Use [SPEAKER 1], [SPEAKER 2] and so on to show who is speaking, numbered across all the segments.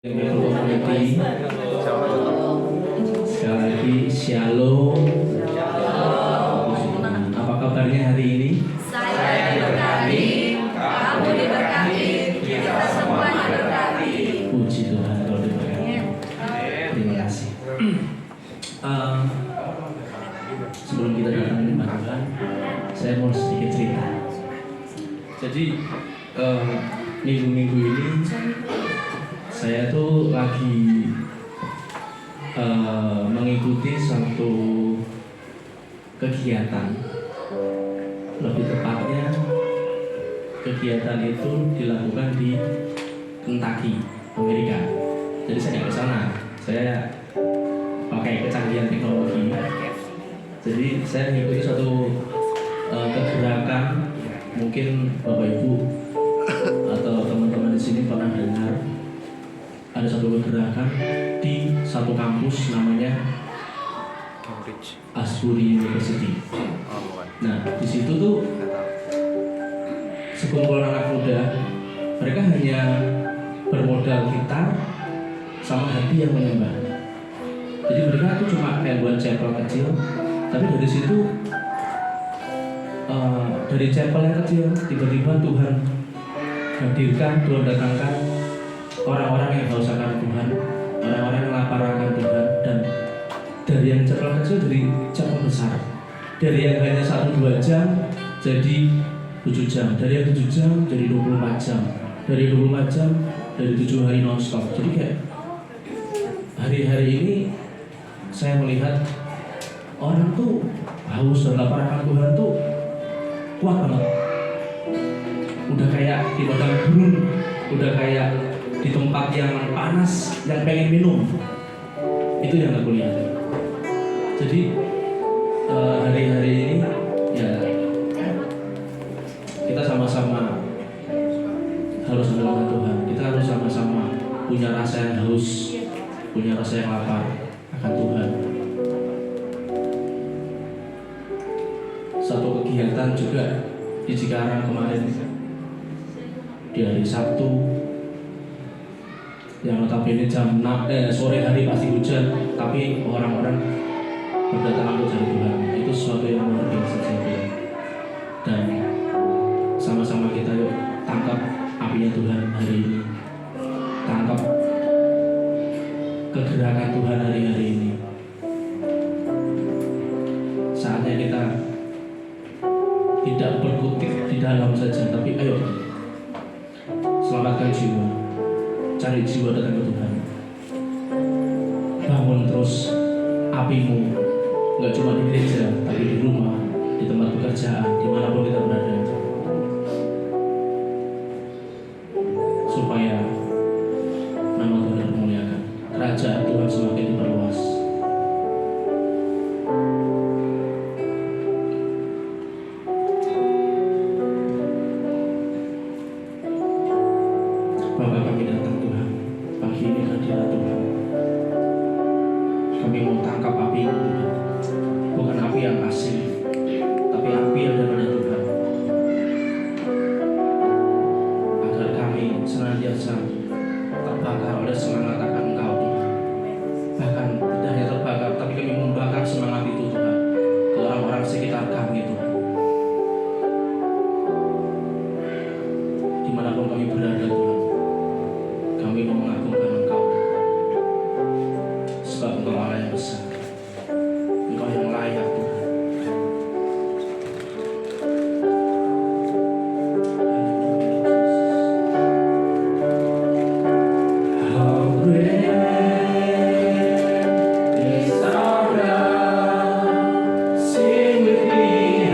[SPEAKER 1] Community. Sekali lagi Shalom. Apa kabarnya hari ini?
[SPEAKER 2] Saya diberkati, kamu diberkati, kita semua diberkati.
[SPEAKER 1] Puji Tuhan kalau diberkati. Terima kasih. Sebelum kita datang ke Tuhan, saya mau sedikit cerita. Jadi minggu-minggu ini saya tuh lagi mengikuti satu kegiatan. Lebih tepatnya kegiatan itu dilakukan di Kentucky, Amerika. Jadi saya nggak ke sana. Saya pakai kecanggihan teknologi. Jadi saya mengikuti suatu kegerakan. Mungkin Bapak Ibu atau teman-teman di sini pernah dengar ada satu kegerakan di satu kampus namanya
[SPEAKER 3] Cambridge
[SPEAKER 1] Asbury University. Nah, di situ tuh sekumpulan anak muda, mereka hanya bermodal gitar sama hati yang menyembah. Jadi mereka tuh cuma kayak buat chapel kecil, tapi dari situ dari chapel yang kecil tiba-tiba Tuhan hadirkan, Tuhan datangkan orang-orang yang haus akan Tuhan, orang-orang yang lapar akan Tuhan, dan dari yang chapel kecil dari chapel besar, dari yang hanya 1-2 jam jadi 7 jam, dari yang 7 jam jadi 24 jam, dari 24 jam dari 7 hari non-stop. Jadi kayak hari-hari ini saya melihat orang tuh haus dan lapar akan Tuhan tuh kuat banget. Udah kayak di padang gurun, udah kayak di tempat yang panas, yang pengen minum. Itu yang aku lihat. Jadi hari-hari ini ya kita sama-sama harus mengenal Tuhan. Kita harus sama-sama punya rasa yang haus, punya rasa yang lapar akan Tuhan. Satu kegiatan juga di Cikarang kemarin di hari Sabtu, yang notabene jam 6 sore hari pasti hujan, tapi orang-orang berdatangan untuk cari Tuhan. Itu sesuatu yang luar biasa sekali. Dan sama-sama kita yuk tangkap apinya Tuhan hari ini, tangkap kegerakan Tuhan hari-hari ini. Saatnya kita tidak berkutik di dalam saja, tapi ayo selamatkan jiwa, cari jiwa datang ke Tuhan. Bangun terus apimu, nggak cuma di gereja, tapi di rumah, di tempat pekerjaan, dimanapun kita berada, supaya nama Tuhan dimuliakan, kerajaan Tuhan semakin diperluas. Bapak, kami datang Tuhan pagi ini hadirat Tuhan. Kami mau tangkap api itu Tuhan, bukan api yang asli, tapi api yang daripada Tuhan, agar kami senantiasa terbakar oleh semangat akan Engkau Tuhan. Bahkan tidak hanya terbakar, tapi kami membakar semangat itu Tuhan ke orang-orang sekitar kami Tuhan. Dimanapun kami berada Tuhan, kami mau mengagungkan Engkau, sebab Engkau Allah yang besar, Engkau yang layak Tuhan. How great is our God? Sing with me.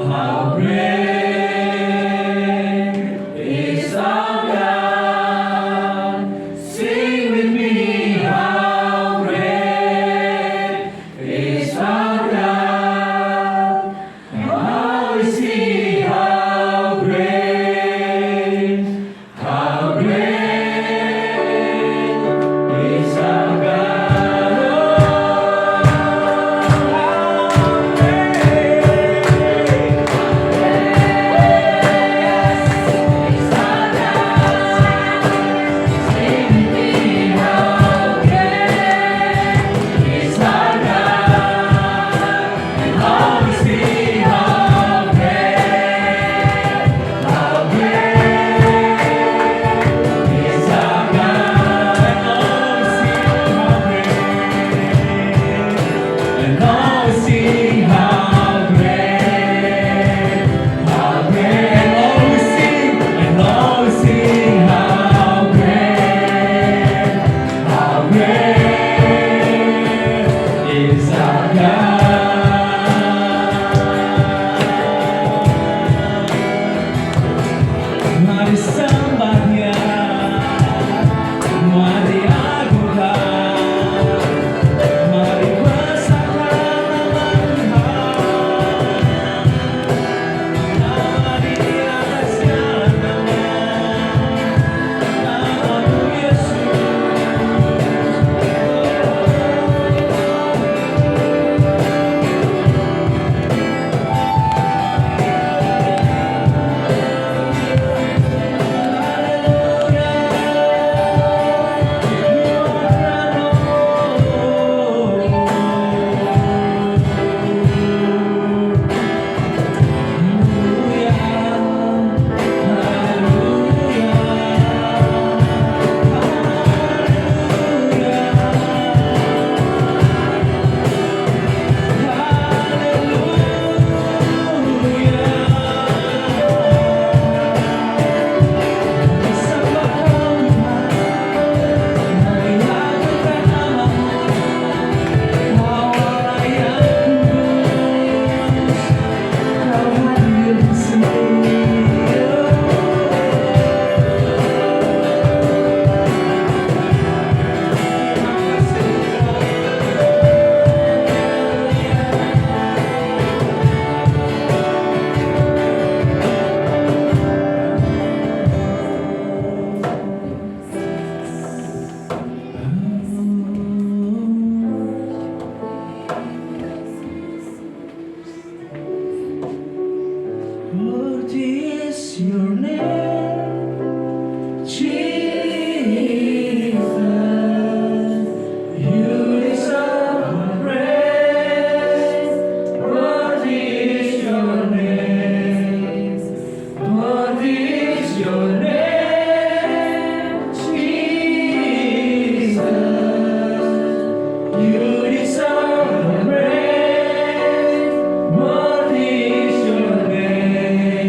[SPEAKER 1] How great is our God. Sing with me, how great is our God. How is He, how great is our And all we sing how great, and all we sing how great is our God. Mari sembah Dia, mari agungkan, mari besarkan nama Tuhan. Nama di atas segala nama-Mu Yesus. What is your name, Jesus? You deserve our praise. What is your name? What is your name, Jesus? You deserve our praise. What is your name?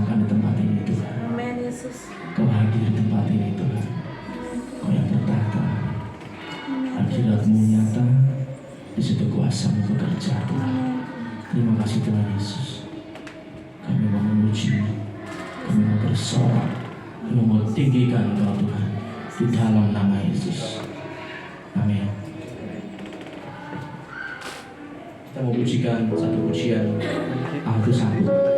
[SPEAKER 1] terangkan di tempat ini Tuhan.
[SPEAKER 2] Amin Yesus.
[SPEAKER 1] Kau hadir di tempat ini Tuhan. Kau yang bertata. Hadirat-Mu nyata. Di situ kuasa-Mu bekerja Tuhan. Terima kasih Tuhan Yesus. Kami mau memuji, kami mau bersorak, kami mau tinggikan Engkau Tuhan di dalam nama Yesus. Amin. Kita mau pujikan satu pujian Aku Sanggup.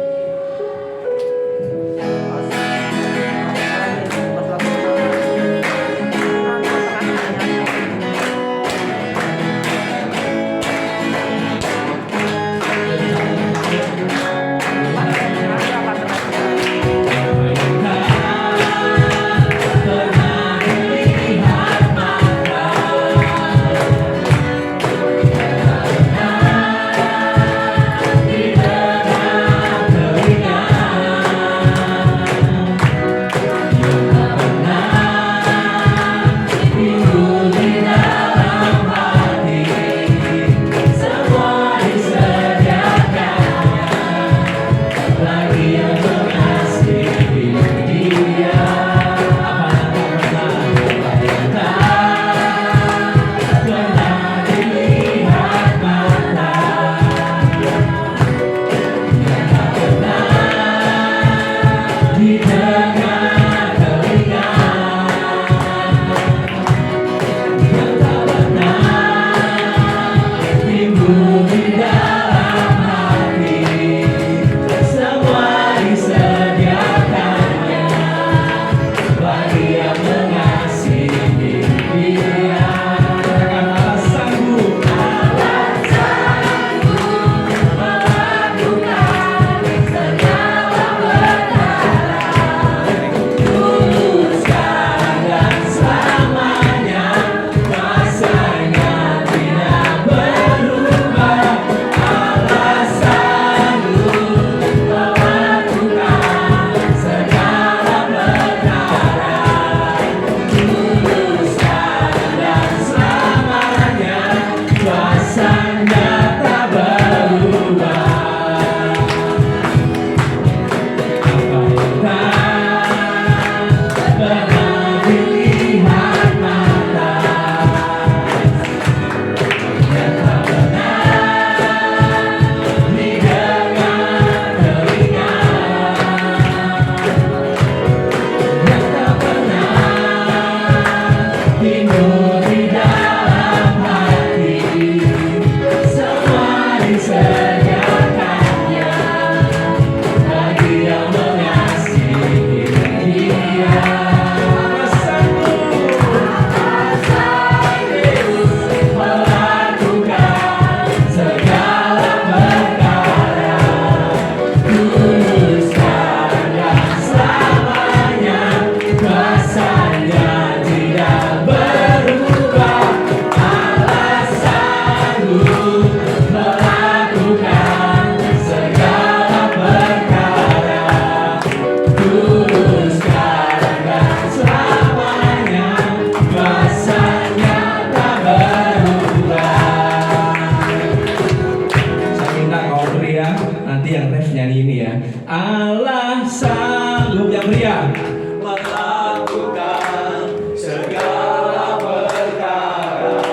[SPEAKER 1] Allah sanggup, yang meriah melakukan segala perkara,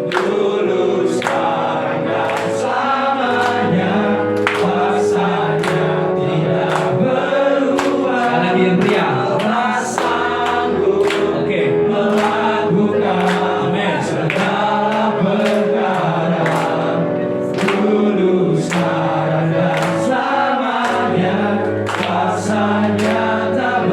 [SPEAKER 1] dulu, sekarang, dan selamanya. Kuasa-Nya tidak berubah. Sekali lagi yang meriah. Allah sanggup, oke, melakukan segala perkara, dulu, sekarang, dan selamanya. Kuasa-Nya tak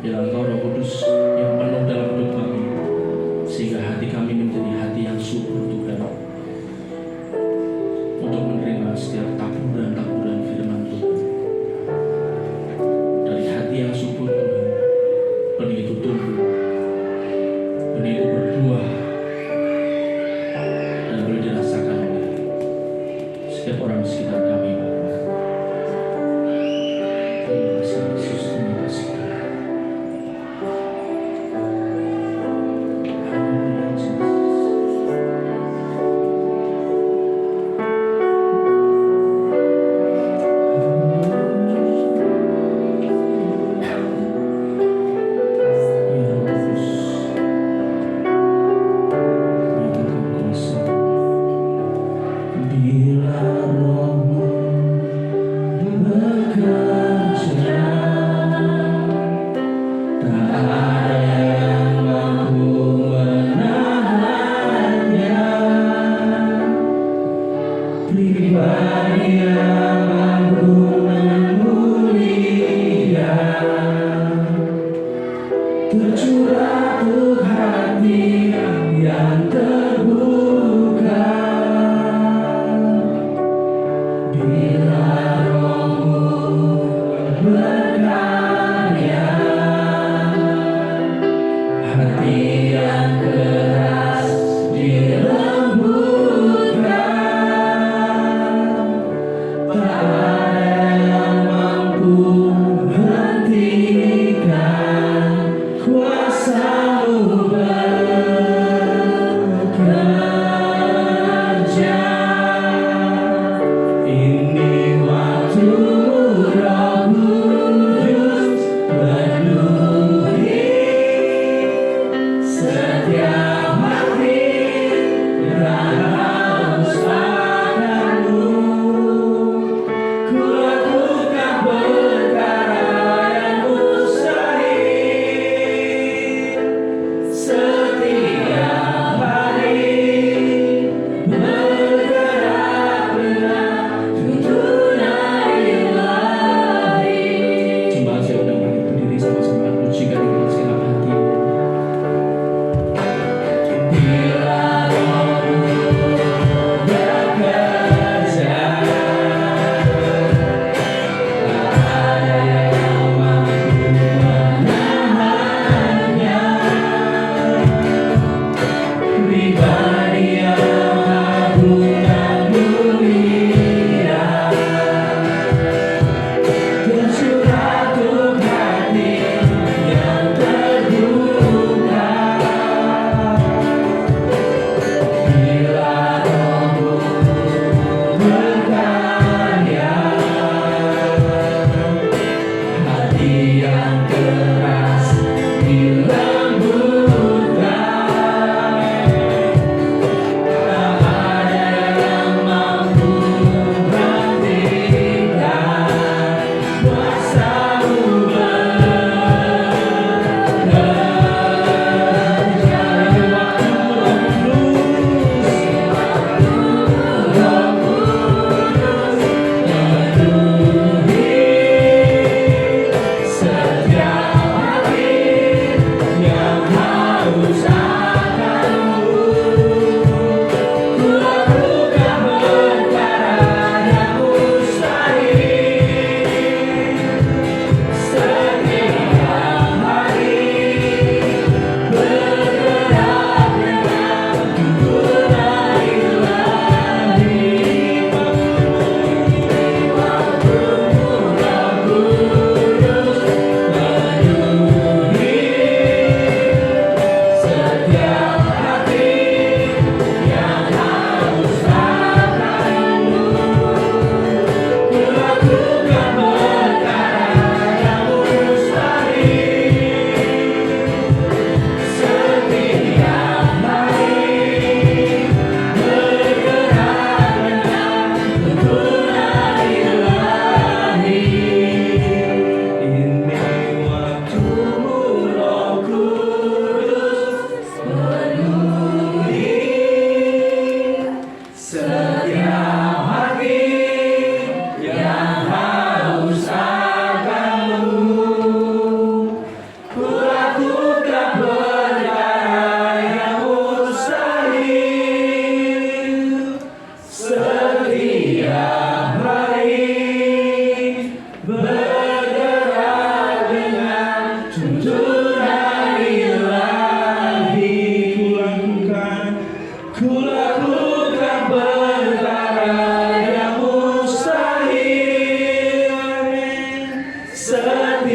[SPEAKER 1] Biarlah Engkau Roh Kudus yang penuh dalam hidup kami, sehingga hati kami menjadi hati yang subur Tuhan, untuk menerima setiap taburan-taburan firman Tuhan. Dari hati yang subur Tuhan, benih itu tumbuh, benih itu berbuah, dan boleh dirasakan oleh setiap orang di sekitar kami. Terima kasih Yesus, terima kasih Tuhan.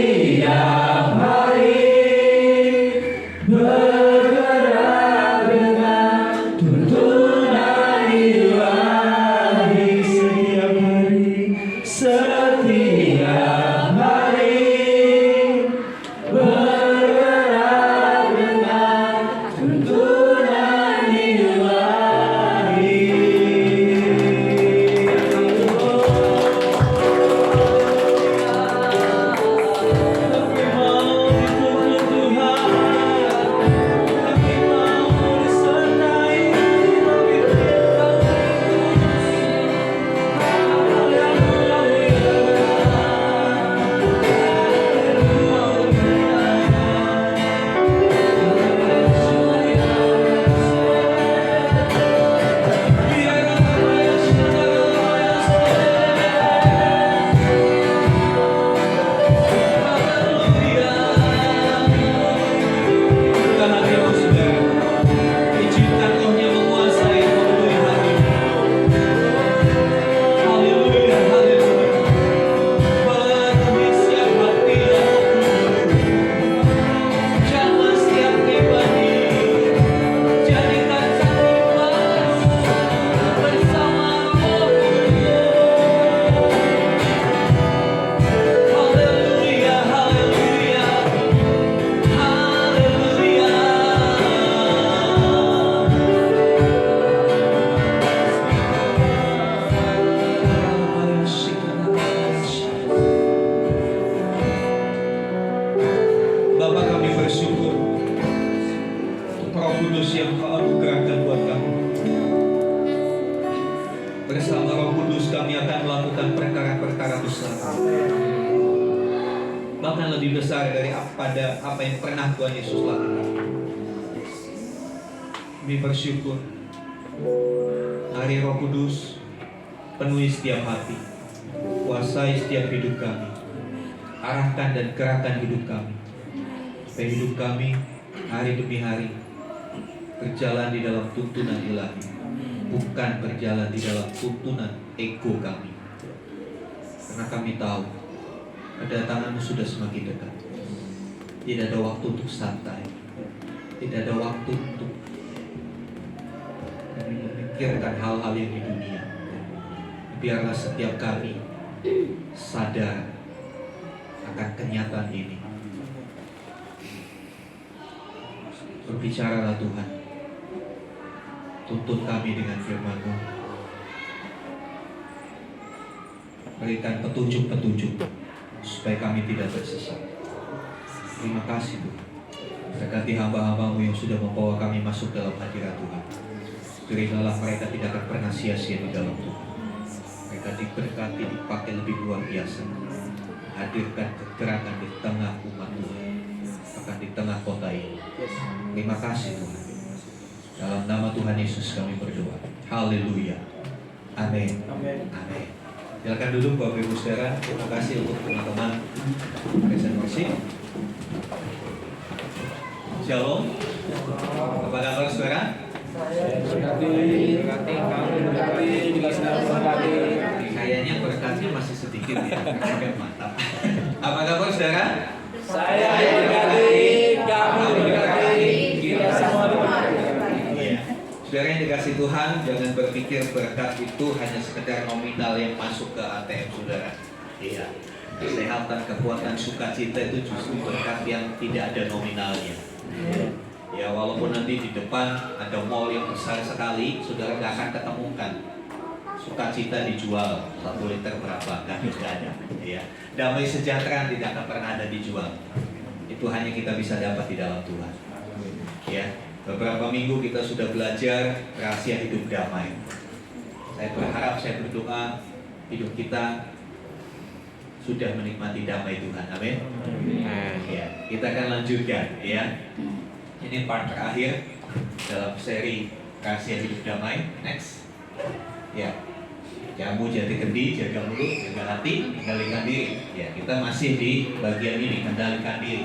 [SPEAKER 1] setiap hari bergerak dengan tuntunan ilahi. Setiap hari bergerak dengan tuntunan ilahi.
[SPEAKER 3] Bapa, kami bersyukur untuk Roh Kudus yang Kau anugerahkan buat kami. Bersama Roh Kudus kami akan melakukan perkara-perkara besar, bahkan lebih besar dari apa yang pernah Tuhan Yesus lakukan. Kami bersyukur, hari Roh Kudus penuhi setiap hati, kuasai setiap hidup kami, arahkan dan gerakkan hidup kami, supaya hidup kami hari demi hari berjalan di dalam tuntunan ilahi, bukan berjalan di dalam tuntunan ego kami. Karena kami tahu kedatangan-Mu sudah semakin dekat. Tidak ada waktu untuk santai, tidak ada waktu untuk memikirkan hal-hal yang di dunia. Biarlah setiap kami sadar akan kenyataan ini. Berbicaralah Tuhan, tuntun kami dengan firman-Mu, berikan petunjuk-petunjuk supaya kami tidak tersesat. Terima kasih Tuhan, berkati hamba-hamba-Mu yang sudah membawa kami masuk dalam hadirat Tuhan. Berikanlah mereka tidak akan pernah sia-sia di dalam Tuhan. Mereka diberkati, dipakai lebih luar biasa, hadirkan kegerakan di tengah umat Tuhan, bahkan di tengah kota ini. Terima kasih Tuhan. Dalam nama Tuhan Yesus kami berdoa. Haleluya. Amin. Amin. Silakan duduk Bapak Ibu Saudara. Terima kasih untuk teman-teman present worship. Shalom. Apa kabar saudara? Kayaknya berkatnya masih sedikit ya. Mantap. Apa kabar saudara?
[SPEAKER 1] Saya berkati, kamu berkati, kita semua diberkati.
[SPEAKER 3] Saudara yang dikasih Tuhan, jangan berpikir berkat itu hanya sekedar nominal yang masuk ke ATM saudara. Iya. Kesehatan, kekuatan, sukacita itu justru berkat yang tidak ada nominalnya. Ya, walaupun nanti di depan ada mall yang besar sekali, saudara nggak akan ketemukan sukacita dijual 1 liter berapa, nggak ada. Ya, damai sejahtera tidak akan pernah ada dijual. Itu hanya kita bisa dapat di dalam Tuhan. Ya, beberapa minggu kita sudah belajar rahasia hidup damai. Saya berharap, saya berdoa hidup kita sudah menikmati damai Tuhan. Amin. Ya, kita akan lanjutkan ya. Ini part terakhir dalam seri rahasia hidup damai. Next. Ya. Jamu jati kendi, jaga mulut, jaga hati, kendalikan diri. Ya, kita masih di bagian ini, kendalikan diri.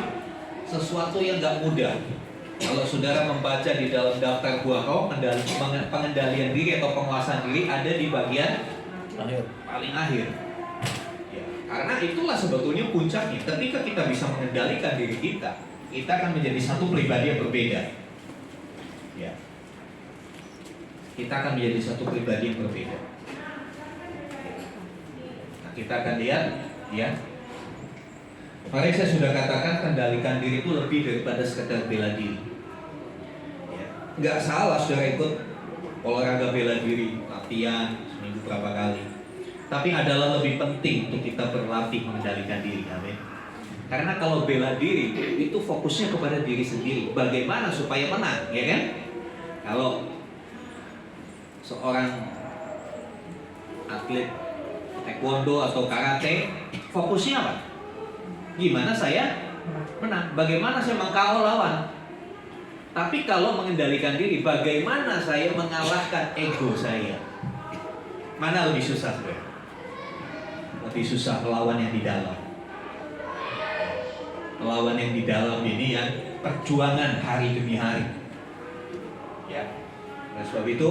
[SPEAKER 3] Sesuatu yang gak mudah. Kalau saudara membaca di dalam daftar buah roh, pengendalian diri atau penguasaan diri ada di bagian paling akhir. Ya, Karena itulah sebetulnya puncaknya. Ketika kita bisa mengendalikan diri kita akan menjadi satu pribadi yang berbeda. Ya. Kita akan menjadi satu pribadi yang berbeda. Nah, kita akan lihat, ya. Mari saya sudah katakan kendalikan diri itu lebih daripada sekedar bela diri. Ya. Nggak salah saudara ikut olahraga bela diri, latihan seminggu berapa kali. Tapi adalah lebih penting untuk kita berlatih mengendalikan diri, amin. Karena kalau bela diri itu fokusnya kepada diri sendiri, bagaimana supaya menang, ya kan? Kalau seorang atlet taekwondo atau karate, fokusnya apa? Gimana saya menang? Bagaimana saya mengkawal lawan? Tapi kalau mengendalikan diri, bagaimana saya mengalahkan ego saya? Mana lebih susah, saudara? Lebih susah melawan yang di dalam. Melawan yang di dalam ini yang perjuangan hari demi hari. Ya. Oleh sebab itu,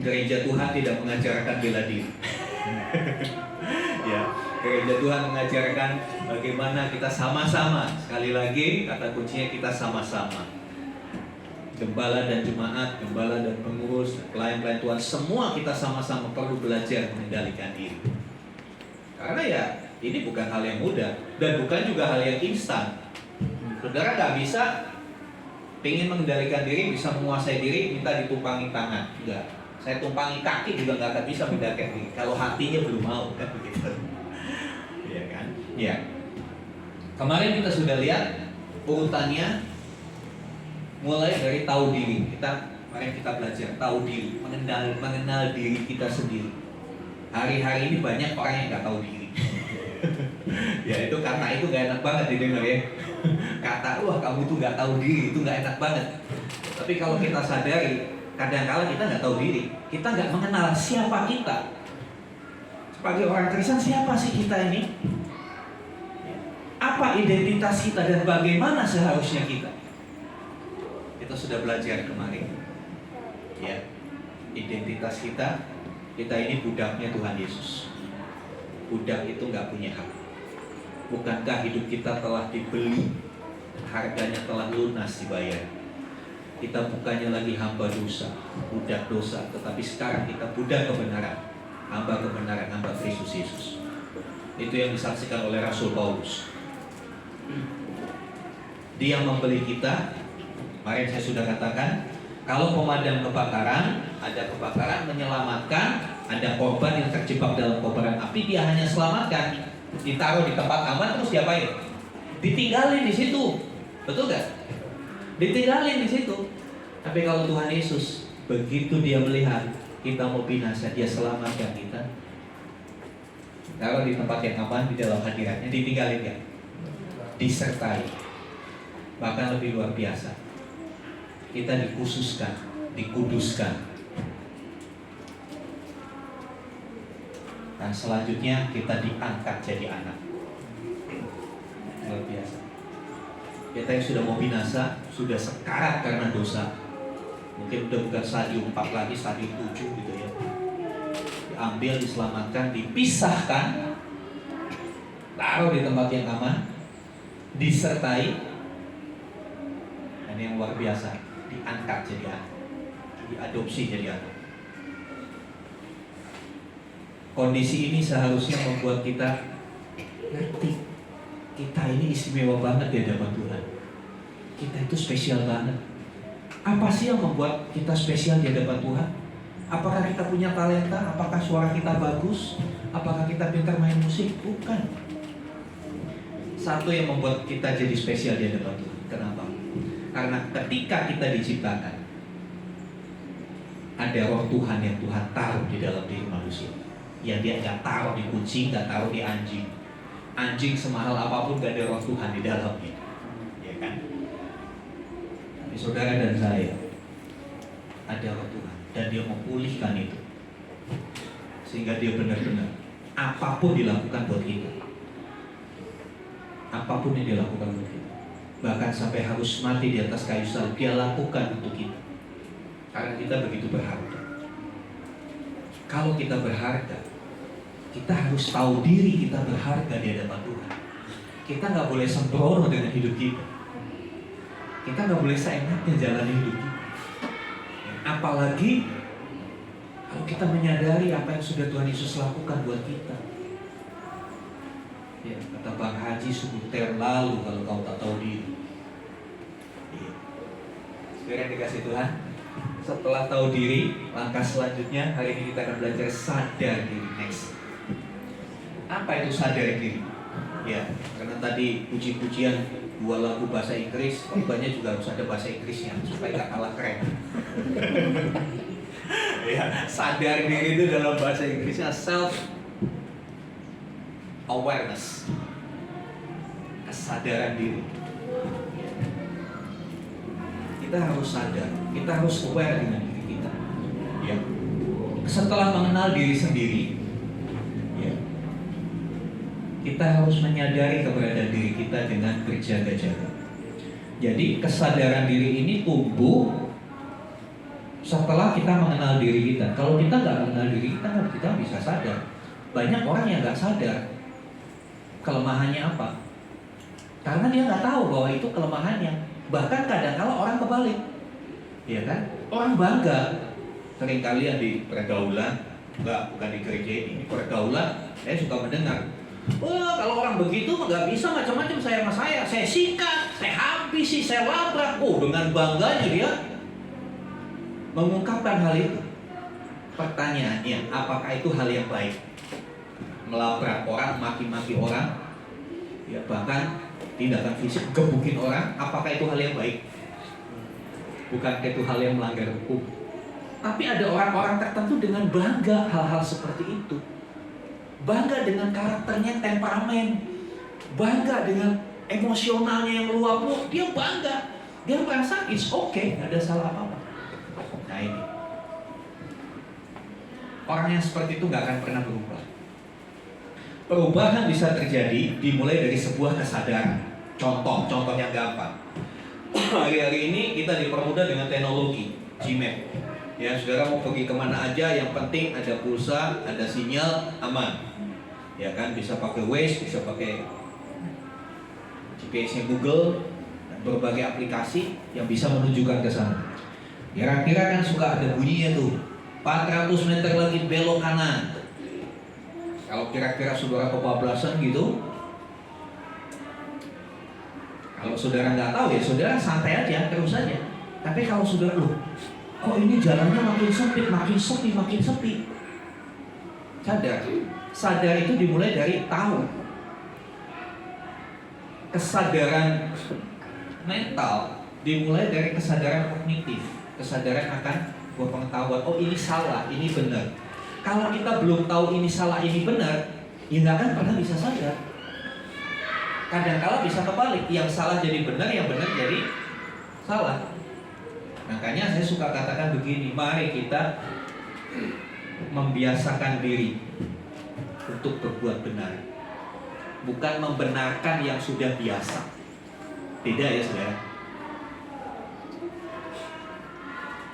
[SPEAKER 3] gereja Tuhan tidak mengajarkan bela diri. Ya, gereja Tuhan mengajarkan bagaimana kita sama-sama. Sekali lagi, kata kuncinya kita sama-sama. Gembala dan jemaat, gembala dan pengurus, pelayan-pelayan Tuhan, semua kita sama-sama perlu belajar mengendalikan diri. Karena ya, ini bukan hal yang mudah dan bukan juga hal yang instan. Saudara nggak bisa pengen mengendalikan diri, bisa menguasai diri, minta ditumpangi tangan. Enggak. Saya tumpangi kaki juga nggak akan bisa mengendalikan diri. Kalau hatinya belum mau, kan begitu. Iya kan? Ya. Kemarin kita sudah lihat urutannya mulai dari tahu diri. Kemarin kita belajar tahu diri, mengenal diri kita sendiri. Hari-hari ini banyak orang yang nggak tahu diri. Ya itu karena itu nggak enak banget didengar ya. Kata, wah kamu tuh nggak tahu diri, itu nggak enak banget. Tapi kalau kita sadari, kadang-kala kita nggak tahu diri, kita nggak mengenal siapa kita. Sebagai orang Kristen, siapa sih kita ini? Apa identitas kita dan bagaimana seharusnya kita? Kita sudah belajar kemarin. Ya, identitas kita ini budaknya Tuhan Yesus. Budak itu nggak punya hak. Bukankah hidup kita telah dibeli, harganya telah lunas dibayar? Kita bukannya lagi hamba dosa, budak dosa, tetapi sekarang kita budak kebenaran, hamba kebenaran, hamba Kristus Yesus. Itu yang disaksikan oleh Rasul Paulus. Dia membeli kita. Kemarin saya sudah katakan, kalau pemadam kebakaran, ada kebakaran menyelamatkan, ada korban yang terjebak dalam kobaran api, dia hanya selamatkan, ditaruh di tempat aman, terus diapain? Ditinggalin di situ, betul gak? Ditinggalin di situ. Tapi kalau Tuhan Yesus, begitu dia melihat kita mau binasa, dia selamatkan kita, taruh di tempat yang aman, di dalam hadiratnya, ditinggalin gak? Disertai. Bahkan lebih luar biasa, kita dikhususkan, dikuduskan. Dan selanjutnya kita diangkat jadi anak. Luar biasa. Kita yang sudah mau binasa, sudah sekarat karena dosa. Mungkin udah bukan stadium 4 lagi, stadium 7 gitu ya. Diambil, diselamatkan, dipisahkan, taruh di tempat yang aman, disertai. Dan yang luar biasa, diangkat jadi anak, diadopsi jadi anak. Kondisi ini seharusnya membuat kita ngerti, kita ini istimewa banget di hadapan Tuhan. Kita itu spesial banget. Apa sih yang membuat kita spesial di hadapan Tuhan? Apakah kita punya talenta? Apakah suara kita bagus? Apakah kita pintar main musik? Bukan. Satu yang membuat kita jadi spesial di hadapan Tuhan. Kenapa? Karena ketika kita diciptakan, ada roh Tuhan yang Tuhan taruh di dalam diri manusia. Ya dia nggak taruh di kucing, nggak taruh di anjing. Anjing semahal apapun gak ada roh Tuhan di dalamnya, ya kan? Tapi saudara dan saya ada roh Tuhan dan dia memulihkan itu, sehingga dia benar-benar apapun dilakukan buat kita, apapun yang dilakukan buat kita, bahkan sampai harus mati di atas kayu salib, dia lakukan untuk kita, karena kita begitu berharga. Kalau kita berharga, Kita harus tahu diri kita berharga di hadapan Tuhan. Kita nggak boleh sembrono dengan hidup kita. Kita nggak boleh seenaknya jalani hidup kita. Apalagi kalau kita menyadari apa yang sudah Tuhan Yesus lakukan buat kita. Ya, kata Bang Haji, sungguh terlalu kalau kau tak tahu diri. Ya. Sekarang dikasih Tuhan. Setelah tahu diri, langkah selanjutnya hari ini kita akan belajar sadar diri. Next. Apa itu sadar diri? Ya, karena tadi puji-pujian 2 lagu bahasa Inggris, banyak juga harus ada bahasa Inggrisnya supaya gak kalah keren. Ya, sadar diri itu dalam bahasa Inggrisnya self awareness, kesadaran diri. Kita harus sadar, kita harus aware dengan diri kita. Ya. Setelah mengenal diri sendiri, ya, kita harus menyadari keberadaan diri kita dengan berjaga-jaga. Jadi kesadaran diri ini tumbuh setelah kita mengenal diri kita. Kalau kita nggak mengenal diri kita bisa sadar. Banyak orang yang nggak sadar kelemahannya apa, karena dia nggak tahu bahwa itu kelemahannya. Bahkan kadang-kala orang kebalik, ya kan? Orang bangga. Sering kalian di pergaulan, bukan di gereja ini, pergaulan, saya suka mendengar, wah kalau orang begitu nggak bisa macam-macam saya sama saya sikat, saya habisi, saya labrak. Dengan bangganya dia mengungkapkan hal itu. Pertanyaannya, apakah itu hal yang baik? Melabrak orang, maki-maki orang, ya bahkan tindakan fisik, gebukin orang, apakah itu hal yang baik? Bukan itu hal yang melanggar hukum. Tapi ada orang-orang tertentu dengan bangga hal-hal seperti itu. Bangga dengan karakternya, temperamen. Bangga dengan emosionalnya yang meluap. Dia bangga. Dia merasa it's okay, gak ada salah apa-apa. Nah ini, orang yang seperti itu gak akan pernah berubah. Perubahan bisa terjadi dimulai dari sebuah kesadaran. Contoh yang gampang. Hari-hari ini kita dipermudah dengan teknologi Gmap. Ya, saudara mau pergi kemana aja, yang penting ada pulsa, ada sinyal, aman. Ya kan, bisa pakai Waze, bisa pakai GPS-nya Google, dan berbagai aplikasi yang bisa menunjukkan ke sana. Kira-kira kan suka ada bunyinya tuh, 400 meter lagi belok kanan. Kalau kira-kira saudara kebablasan gitu, kalau saudara nggak tahu ya saudara santai aja, terus aja. Tapi kalau saudara, loh, kok ini jalannya makin sempit, makin sepi. Sadar itu dimulai dari tahu. Kesadaran mental dimulai dari kesadaran kognitif, kesadaran akan sebuah pengetahuan. Oh ini salah, ini benar. Kalau kita belum tahu ini salah, ini benar, ya nggak akan pernah bisa sadar. Kadang-kala bisa kebalik, yang salah jadi benar, yang benar jadi salah. Makanya saya suka katakan begini, mari kita membiasakan diri untuk berbuat benar, bukan membenarkan yang sudah biasa. Beda ya saudara.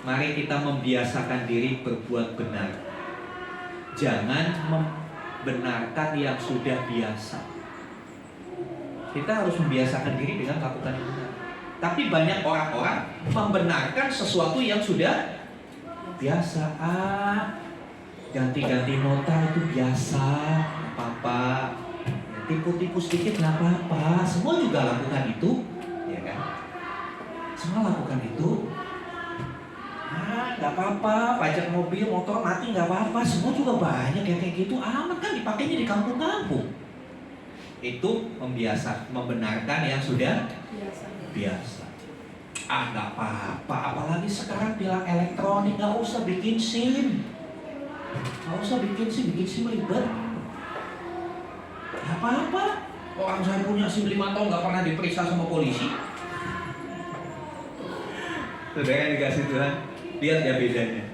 [SPEAKER 3] Mari kita membiasakan diri berbuat benar, jangan membenarkan yang sudah biasa. Kita harus membiasakan diri dengan melakukan yang benar. Tapi banyak orang-orang membenarkan sesuatu yang sudah biasa. Ganti-ganti nota itu biasa, gak apa-apa. Tipu-tipu sedikit gak apa-apa. Semua juga lakukan itu, ya kan? Semua lakukan itu. Gak apa-apa. Pajak mobil, motor mati gak apa-apa. Semua juga banyak yang kayak gitu. Aman kan dipakainya di kampung-kampung. Itu membenarkan yang sudah biasa. Gak apa-apa. Apalagi sekarang tilang elektronik, gak usah bikin SIM. Gak usah bikin SIM ribet. Gak apa-apa. Orang saya punya SIM 5 tahun gak pernah diperiksa sama polisi. Saudara yang dikasih Tuhan, lihat ya bedanya.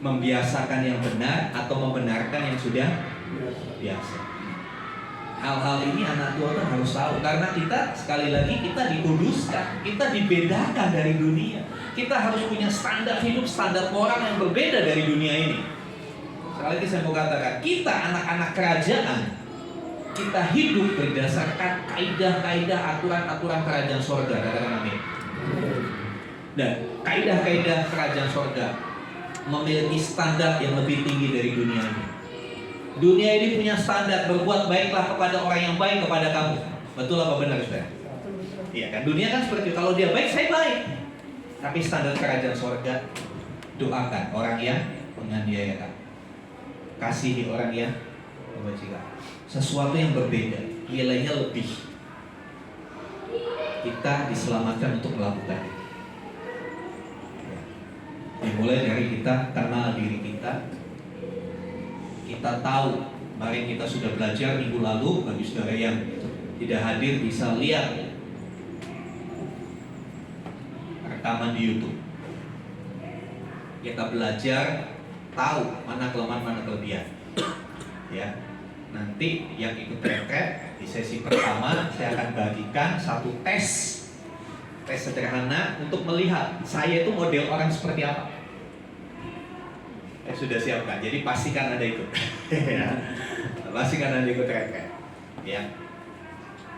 [SPEAKER 3] Membiasakan yang benar atau membenarkan yang sudah biasa. Hal-hal ini anak Tuhan harus tahu, karena kita sekali lagi kita dikuduskan, kita dibedakan dari dunia. Kita harus punya standar hidup, standar moral yang berbeda dari dunia ini. Sekali lagi saya mau katakan, kita anak-anak kerajaan, kita hidup berdasarkan kaidah-kaidah, aturan-aturan kerajaan sorga. Katakan amin. Dan kaidah-kaidah kerajaan sorga memiliki standar yang lebih tinggi dari dunia ini. Dunia ini punya standar, berbuat baiklah kepada orang yang baik kepada kamu. Betul apa benar, saudara? Iya kan, dunia kan seperti itu. Kalau dia baik, saya baik. Tapi standar kerajaan sorga, doakan orang yang menganiaya kamu, kasihi orang yang membenci kamu. Sesuatu yang berbeda, nilainya lebih. Kita diselamatkan untuk melakukan itu. Dimulai dari kita kenal diri kita. Kita tahu, kemarin kita sudah belajar minggu lalu. Bagi saudara yang tidak hadir bisa lihat rekaman di YouTube. Kita belajar tahu mana kelemahan, mana kelebihan. Ya, nanti yang ikut retret di sesi pertama saya akan bagikan satu tes sederhana untuk melihat saya itu model orang seperti apa. Sudah siapkan, jadi pastikan Anda ikut. Pastikan Anda ikut retret. Ya,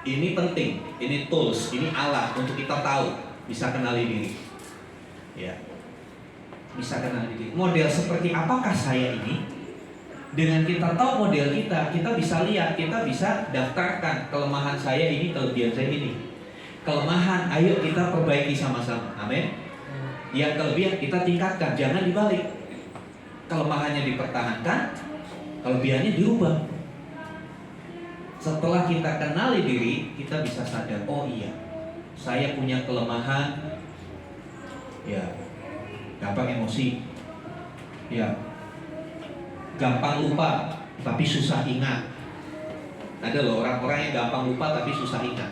[SPEAKER 3] ini penting, ini tools, ini alat untuk kita tahu, bisa kenali diri. Ya, bisa kenali diri. Model seperti apakah saya ini? Dengan kita tahu model kita bisa lihat, kita bisa daftarkan kelemahan saya ini, kelebihan saya ini. Kelemahan, ayo kita perbaiki sama-sama. Amin. Yang kelebihan kita tingkatkan, jangan dibalik. Kelemahannya dipertahankan, kelebihannya dirubah. Setelah kita kenali diri, kita bisa sadar, oh iya, saya punya kelemahan, ya, gampang emosi, ya, gampang lupa, tapi susah ingat. Ada loh orang-orang yang gampang lupa tapi susah ingat.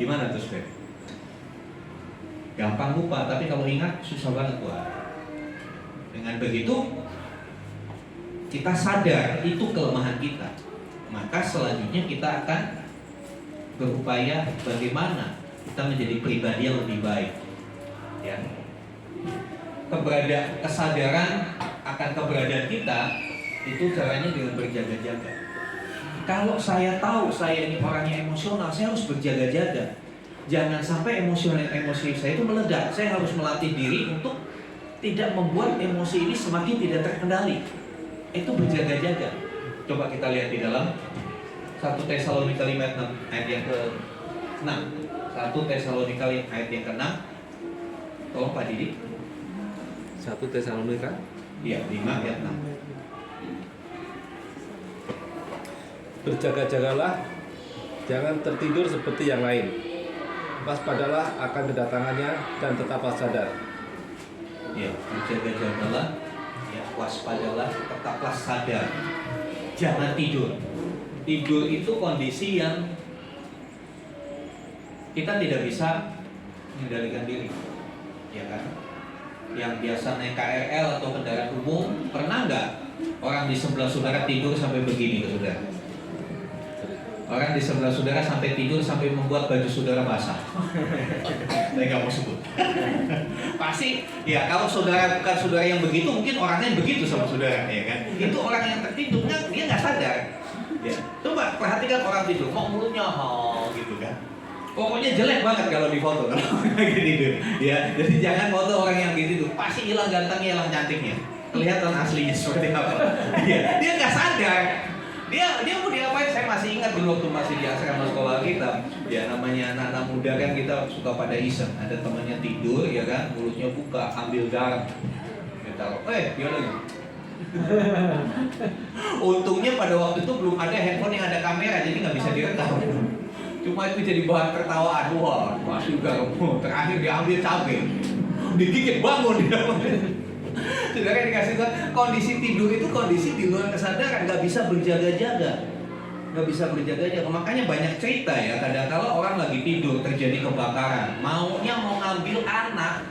[SPEAKER 3] Gimana tuh, Spek? Gampang lupa, tapi kalau ingat susah banget buat. Dengan begitu, kita sadar itu kelemahan kita. Maka selanjutnya kita akan berupaya bagaimana kita menjadi pribadi yang lebih baik. Ya. Kesadaran akan keberadaan kita itu caranya dengan berjaga-jaga. Kalau saya tahu saya ini orangnya emosional, saya harus berjaga-jaga. Jangan sampai emosi saya itu meledak. Saya harus melatih diri untuk tidak membuat emosi ini semakin tidak terkendali. Itu berjaga-jaga. Coba kita lihat di dalam 1 Tesalonika 5 ayat yang ke-6. 1 Tesalonika ayat yang ke-6. Tolong Pak Didi.
[SPEAKER 4] 1 Tesalonika?
[SPEAKER 3] Iya, 5 ayat 6.
[SPEAKER 4] Berjaga-jagalah, jangan tertidur seperti yang lain. Waspadalah akan kedatangannya dan tetaplah sadar.
[SPEAKER 3] Ya, berjaga-jagalah, ya, waspadalah, tetaplah sadar. Jangan tidur. Tidur itu kondisi yang kita tidak bisa mengendalikan diri, ya kan? Yang biasa naik KRL atau kendaraan umum, pernah nggak orang di sebelah saudara tidur sampai begini, saudara? Orang di sebelah saudara sampai tidur sampai membuat baju saudara basah. Saya nggak mau sebut. Pasti, ya kalau saudara bukan saudara yang begitu, mungkin orangnya begitu sama saudara, ya kan? Itu orang yang tertidur, dia nggak sadar. Ya, coba perhatikan orang tidur, kok mulutnya gitu kan? Pokoknya jelek banget kalau di foto kalau lagi tidur. Ya, jadi jangan foto orang yang gitu. Pasti hilang gantengnya, hilang cantiknya. Kelihatan aslinya seperti apa. Ya, dia nggak sadar. Dia mau diapain? Saya masih ingat dulu waktu masih di asrama sekolah kita. Ya namanya anak-anak muda kan kita suka pada iseng. Ada temannya tidur ya kan, mulutnya buka, ambil garam. Kita dia lagi. Untungnya pada waktu itu belum ada handphone yang ada kamera, jadi nggak bisa direkam. Cuma itu jadi bahan tertawaan. Wah, masih garam. Terakhir diambil cabai, digigit bangun dia. Saudara dikasih tahu, kondisi tidur itu kondisi di luar kesadaran, nggak bisa berjaga-jaga, Makanya banyak cerita ya, kadang-kala orang lagi tidur terjadi kebakaran, mau ngambil anak,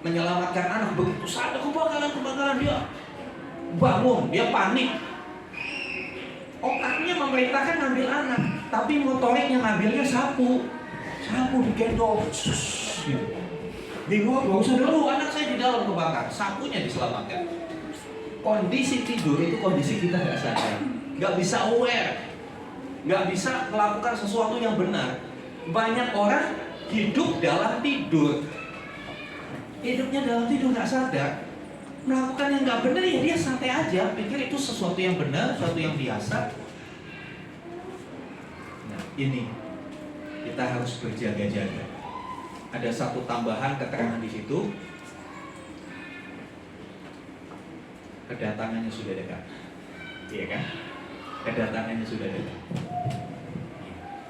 [SPEAKER 3] menyelamatkan anak, begitu sadar kebakaran dia bangun, dia panik, otaknya memerintahkan ngambil anak, tapi motoriknya ngambilnya sapu digendong, bingung, gak usah dulu, anak saya di dalam kebakar, sapunya diselamatkan. Kondisi tidur itu kondisi kita nggak sadar, nggak bisa aware, nggak bisa melakukan sesuatu yang benar. Banyak orang hidup dalam tidur, hidupnya dalam tidur nggak sadar, melakukan yang nggak benar ya dia santai aja, pikir itu sesuatu yang benar, sesuatu yang biasa. Nah ini kita harus berjaga-jaga. Ada satu tambahan keterangan di situ. Kedatangannya sudah dekat, iya kan? Kedatangannya sudah dekat.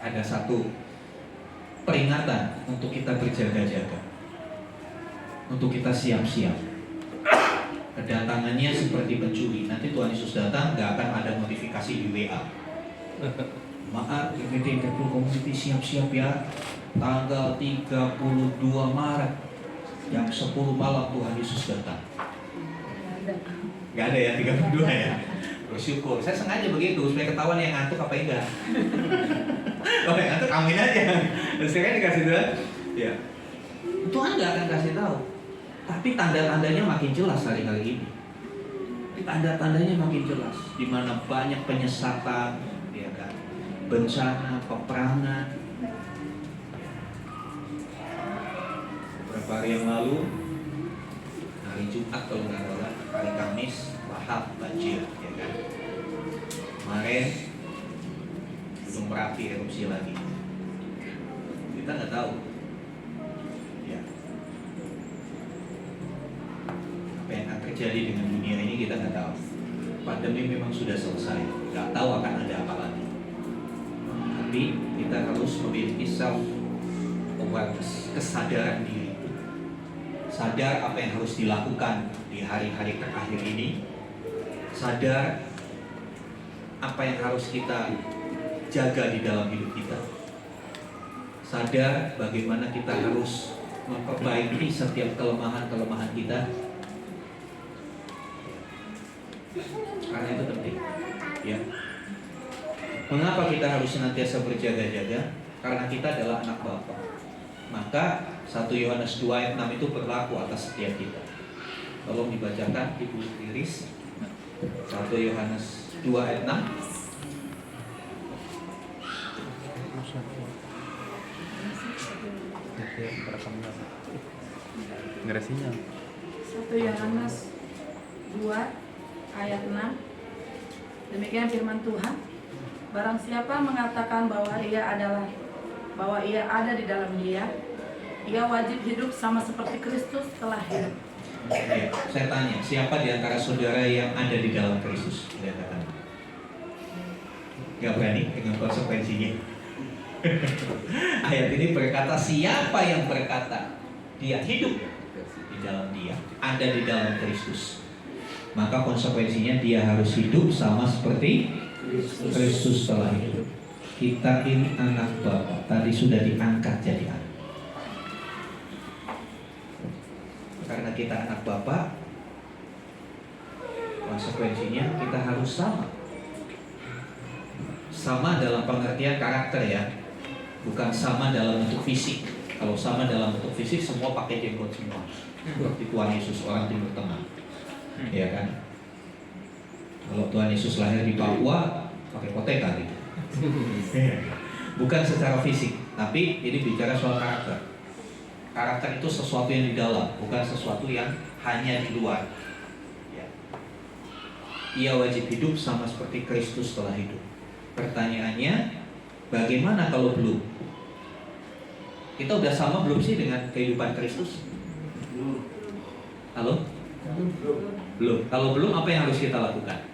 [SPEAKER 3] Ada satu peringatan untuk kita berjaga-jaga, untuk kita siap-siap. Kedatangannya seperti pencuri. Nanti Tuhan Yesus datang, nggak akan ada notifikasi di WA. Maaf, GPT Interpol Community siap-siap ya. Tanggal 32 Maret jam 10 malam Tuhan Yesus datang. Gak ada ya 32 ya. Bersyukur. Saya sengaja begitu supaya ketahuan yang ngantuk apa enggak. Kalau yang ngantuk amin aja. Terus saya dikasih Tuhan. Ya. Tuhan nggak akan kasih tahu. Tapi tanda-tandanya makin jelas hari-hari ini. Tanda-tandanya makin jelas. Di mana banyak penyesatan, ya kan? Bencana, peperangan. Beberapa hari yang lalu, hari Jumat kalau nggak salah, hari Kamis, Lahap, banjir, ya kan? Kemarin Gunung Merapi erupsi lagi. Kita nggak tahu, ya, apa yang akan terjadi dengan dunia ini kita nggak tahu. Pandemi memang sudah selesai, nggak tahu akan ada apa lagi. Tapi kita harus memiliki self-awareness, kesadaran diri. Sadar apa yang harus dilakukan di hari-hari terakhir ini. Sadar apa yang harus kita jaga di dalam hidup kita. Sadar bagaimana kita harus memperbaiki setiap kelemahan-kelemahan kita. Karena itu penting, ya. Mengapa kita harus senantiasa berjaga-jaga? Karena kita adalah anak Bapa. Maka 1 Yohanes 2 ayat 6 itu berlaku atas setiap kita. Tolong dibacakan Ibu Iris. 1 Yohanes 2 ayat 6.
[SPEAKER 2] Nggak ada sinyal. 1 Yohanes 2 ayat 6. Demikian firman Tuhan. Barang siapa mengatakan bahwa ia ada di dalam Dia, ia wajib hidup sama seperti Kristus telah hidup.
[SPEAKER 3] Ya, saya tanya, siapa di antara saudara yang ada di dalam Kristus? Lihat, gak berani dengan konsekuensinya. Ayat ini berkata, siapa yang berkata dia hidup di dalam Dia, ada di dalam Kristus, maka konsekuensinya dia harus hidup sama seperti Kristus telah hidup. Kita ini anak Bapa, tadi sudah diangkat jadi anak. Karena kita anak Bapa, konsekuensinya kita harus sama. Sama dalam pengertian karakter ya, bukan sama dalam bentuk fisik. Kalau sama dalam bentuk fisik, semua pakai jenggot semua. Seperti Tuhan Yesus, orang Timur Tengah, ya kan? Kalau Tuhan Yesus lahir di Papua, pakai koteka gitu. Bukan secara fisik, tapi ini bicara soal karakter. Karakter itu sesuatu yang di dalam, bukan sesuatu yang hanya di luar. Ya. Ia wajib hidup sama seperti Kristus telah hidup. Pertanyaannya, bagaimana kalau belum? Kita udah sama belum sih dengan kehidupan Kristus? Halo? Belum. Kalau belum, apa yang harus kita lakukan?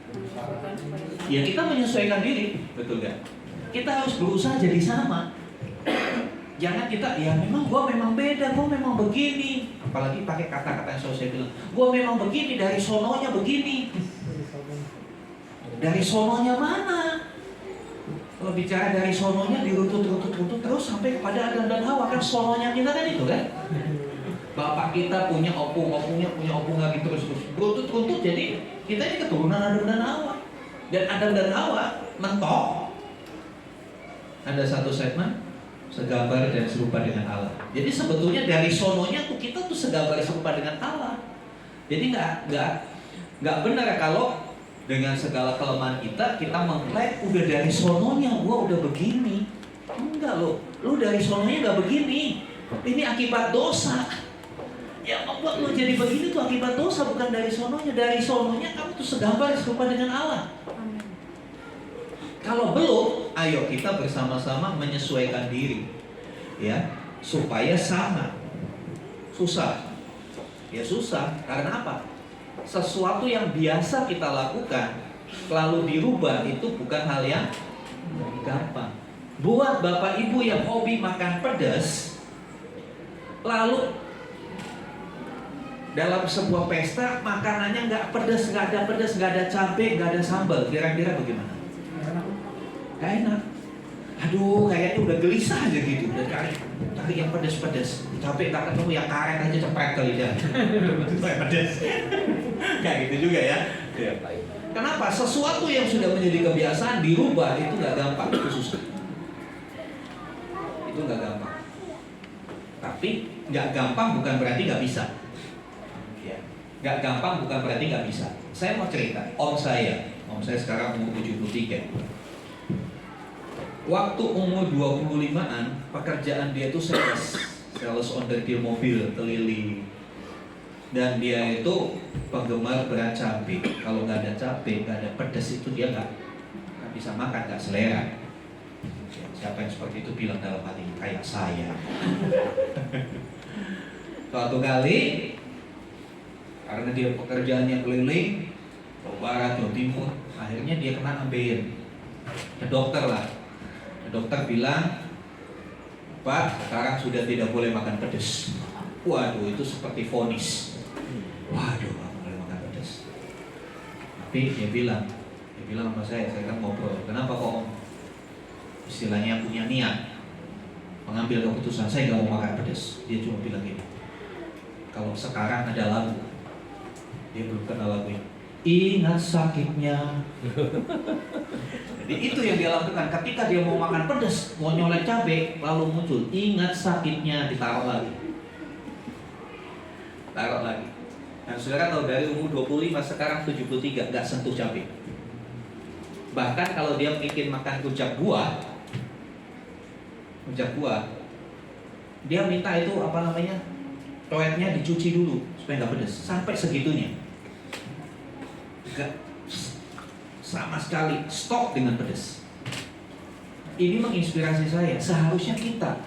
[SPEAKER 3] Ya kita menyesuaikan diri, betul gak? Kita harus berusaha jadi sama. Jangan kita, ya memang gua memang beda, gua memang begini. Apalagi pakai kata-kata yang saya bilang, gua memang begini, dari sononya begini. Dari sononya mana? Kalau bicara dari sononya dirutut terus sampai kepada Adam dan Hawa, kan sononya kita kan itu kan? Bapak kita punya opungnya punya opung lagi terus berutut-rutut, jadi kita ini keturunan Adam dan Hawa. Dan Adam dan Hawa mentok. Ada satu segmen segambar dan serupa dengan Allah. Jadi sebetulnya dari sononya tuh kita tuh segambar serupa dengan Allah. Jadi nggak Nggak benar kalau dengan segala kelemahan kita mengklaim udah dari sononya gua udah begini. Enggak loh, lu dari sononya nggak begini. Ini akibat dosa. Yang membuat lu jadi begini tuh akibat dosa, bukan dari sononya. Dari sononya kamu tuh segambar serupa dengan Allah.
[SPEAKER 2] Amin.
[SPEAKER 3] Kalau belum, ayo kita bersama-sama menyesuaikan diri, ya, supaya sama. Susah, ya susah. Karena apa? Sesuatu yang biasa kita lakukan lalu dirubah itu bukan hal yang gampang. Buat bapak ibu yang hobi makan pedas, lalu dalam sebuah pesta makanannya nggak pedas, nggak ada cabai, nggak ada sambal, kira-kira bagaimana? Gak enak. Aduh, kayaknya udah gelisah aja gitu. Udah cari yang pedas-pedas. Cabai tak ketemu, yang karet aja cepet kali dah. Pedas. Kayak gitu juga ya. Kenapa? Sesuatu yang sudah menjadi kebiasaan dirubah itu nggak gampang, itu susah. Itu nggak gampang. Tapi nggak gampang bukan berarti nggak bisa. Ya. Nggak gampang bukan berarti nggak bisa. Saya mau cerita. Om saya sekarang umur 73. Waktu umur 25-an, pekerjaan dia itu sales onderdil mobil keliling. Dan dia itu penggemar berat cabai. Kalau nggak ada cabai, nggak ada pedas itu dia nggak bisa makan, nggak selera. Siapa yang seperti itu bilang dalam hati kayak saya. Suatu kali, karena dia pekerjaannya keliling, Jawa Barat, Jawa Timur, akhirnya dia kena ambeien. Ke dokter lah. Dokter bilang, Pak, sekarang sudah tidak boleh makan pedas. Waduh, itu seperti vonis. Waduh, nggak boleh makan pedas. Tapi dia bilang sama saya kan ngobrol, kenapa kok Om? Istilahnya punya niat mengambil keputusan, saya nggak mau makan pedas. Dia cuma bilang gini, kalau sekarang ada lagu, dia belum kenal lagunya, ingat sakitnya. Jadi itu yang dia lakukan ketika dia mau makan pedas, mau nyolek cabai, lalu muncul ingat sakitnya, ditaruh lagi. Taruh lagi. Dan saudara tahu dari umur 25 sekarang 73 nggak sentuh cabai. Bahkan kalau dia bikin makan rujak buah, dia minta itu toetnya dicuci dulu supaya nggak pedas. Sampai segitunya. Nggak sama sekali stop dengan pedas. Ini menginspirasi saya. Seharusnya kita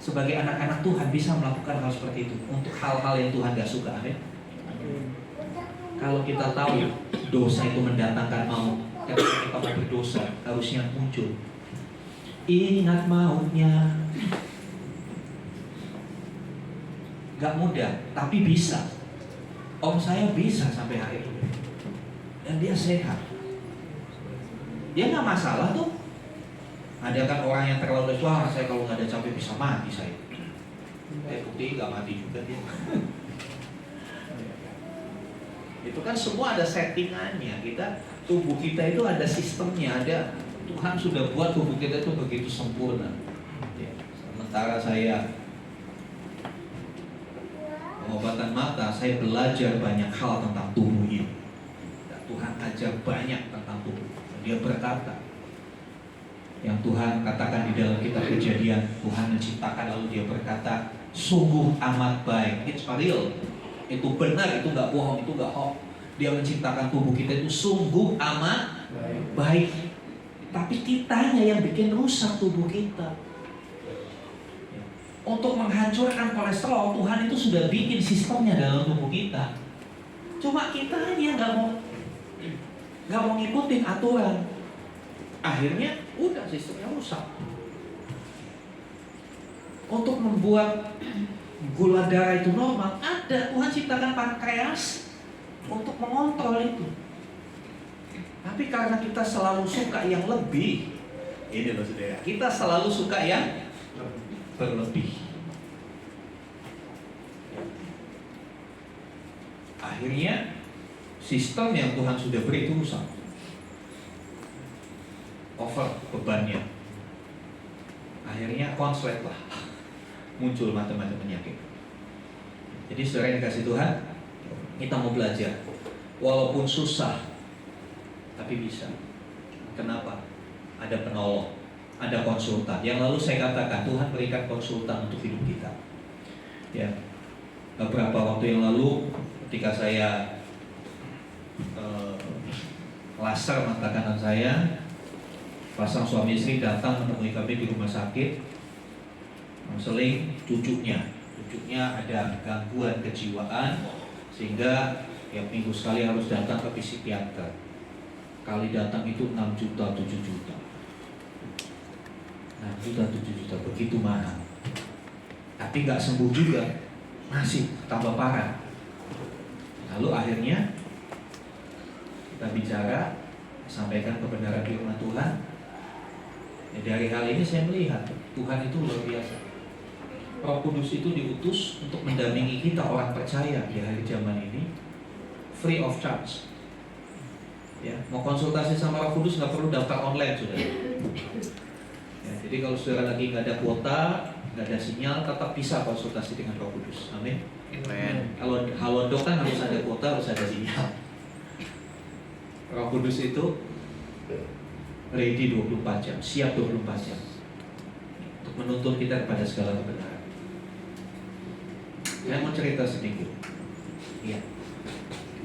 [SPEAKER 3] sebagai anak-anak Tuhan bisa melakukan hal seperti itu untuk hal-hal yang Tuhan gak suka. Amin. Kalau kita tahu dosa itu mendatangkan maut, ketika kita mau berdosa harusnya muncul ingat mautnya. Gak mudah, tapi bisa. Om saya bisa sampai hari ini, dan dia sehat. Dia nggak masalah tuh. Ada kan orang yang terlalu wah saya kalau nggak ada cabai bisa mati saya. Bukti nggak mati juga dia. Itu kan semua ada settingannya. Tubuh kita itu ada sistemnya, ada Tuhan sudah buat tubuh kita itu begitu sempurna. Sementara saya pengobatan mata, saya belajar banyak hal tentang tubuh ini. Tuhan ajar banyak tentang tubuh. Dia berkata, yang Tuhan katakan di dalam kitab Kejadian, Tuhan menciptakan lalu dia berkata, sungguh amat baik. It's real. Itu benar, itu nggak bohong, itu nggak hoax. Dia menciptakan tubuh kita itu sungguh amat baik. Tapi kitanya yang bikin rusak tubuh kita. Untuk menghancurkan kolesterol, Tuhan itu sudah bikin sistemnya dalam tubuh kita. Cuma kita aja nggak mau ngikutin aturan. Akhirnya udah sistemnya rusak. Untuk membuat gula darah itu normal, ada Tuhan ciptakan pankreas untuk mengontrol itu. Tapi karena kita selalu suka yang lebih, ini loh saudara, kita selalu suka yang berlebih. Akhirnya sistem yang Tuhan sudah beri itu rusak. Over bebannya. Akhirnya konslet lah. Muncul macam-macam penyakit. Jadi saudara yang dikasih Tuhan, kita mau belajar Walaupun susah, tapi bisa. Kenapa? Ada penolong, ada konsultan. Yang lalu saya katakan, Tuhan berikan konsultan untuk hidup kita. Ya, beberapa waktu yang lalu, ketika saya laser mata kanan saya, pasang suami istri datang menemui kami di rumah sakit, konseling cucunya ada gangguan kejiwaan, sehingga tiap minggu sekali harus datang ke psikiater. Kali datang itu 6 juta, 7 juta. 6 juta, 7 juta, begitu mahal. Tapi nggak sembuh juga, masih tambah parah. Lalu akhirnya kita bicara, sampaikan kebenaran firman Tuhan. Ya, dari hal ini saya melihat Tuhan itu luar biasa. Roh Kudus itu diutus untuk mendampingi kita orang percaya di hari zaman ini, free of charge. Ya, mau konsultasi sama Roh Kudus nggak perlu daftar online, sudah. Ya, jadi kalau saudara lagi nggak ada kuota, nggak ada sinyal, tetap bisa konsultasi dengan Roh Kudus. Amin. Kalau Halodoc kan harus ada kuota, harus ada sinyal. Roh Kudus itu ready 24 jam, siap 24 jam untuk menuntun kita kepada segala kebenaran. Saya mau cerita sedikit. Ya.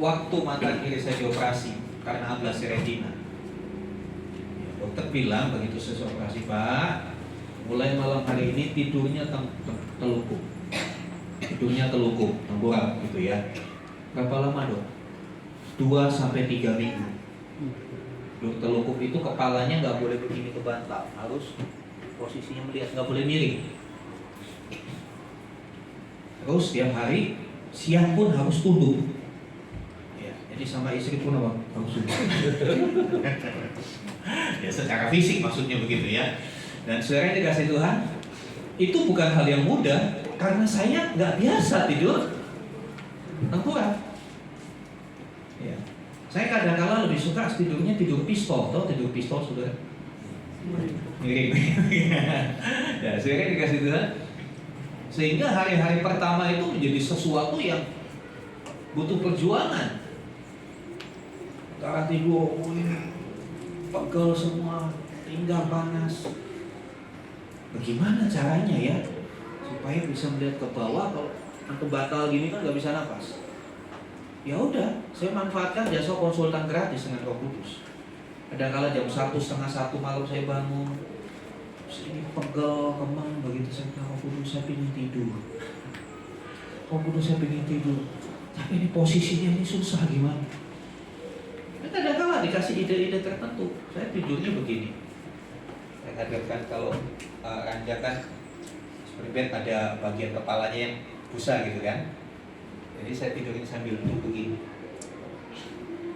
[SPEAKER 3] Waktu mata kiri saya dioperasi karena ablasi retina, ya, dokter bilang begitu saya operasi, Pak, mulai malam hari ini tidurnya telungkup, tengkurap gitu ya. Berapa lama dok? 2-3 minggu. Telungkup itu kepalanya nggak boleh begini ke bantal, harus posisinya melihat, nggak boleh miring. Terus tiap hari siang pun harus tunduk. Ya, jadi sama istri pun apa? Harus tunduk. Ya, secara fisik maksudnya begitu ya. Dan saudara yang dikasih Tuhan, itu bukan hal yang mudah karena saya nggak biasa tidur tengkurap. Ya. Saya kadang-kala lebih suka tidurnya tidur pistol, atau tidur pistol saudara. Mirip. Ya, saudara yang dikasih Tuhan. Sehingga hari-hari pertama itu menjadi sesuatu yang butuh perjuangan. Cara tidur, pegel semua, pinggang panas. Bagaimana caranya ya supaya bisa melihat ke bawah? Kalau antum batal gini kan nggak bisa nafas. Ya udah, saya manfaatkan jasa konsultan gratis dengan Roh Kudus. Kadang-kala jam 1:30 malam saya bangun, ini pegel, kemang, begitu saya bilang, Roh Kudus saya pengen tidur. Roh Kudus saya pengen tidur. Tapi ini posisinya ini susah gimana? Kadang-kala dikasih ide-ide tertentu. Saya tidurnya begini. Saya kadarkan kalau ranjakan seperti bed ada bagian kepalanya yang busa gitu kan. Jadi saya tidurnya sambil duduk begini.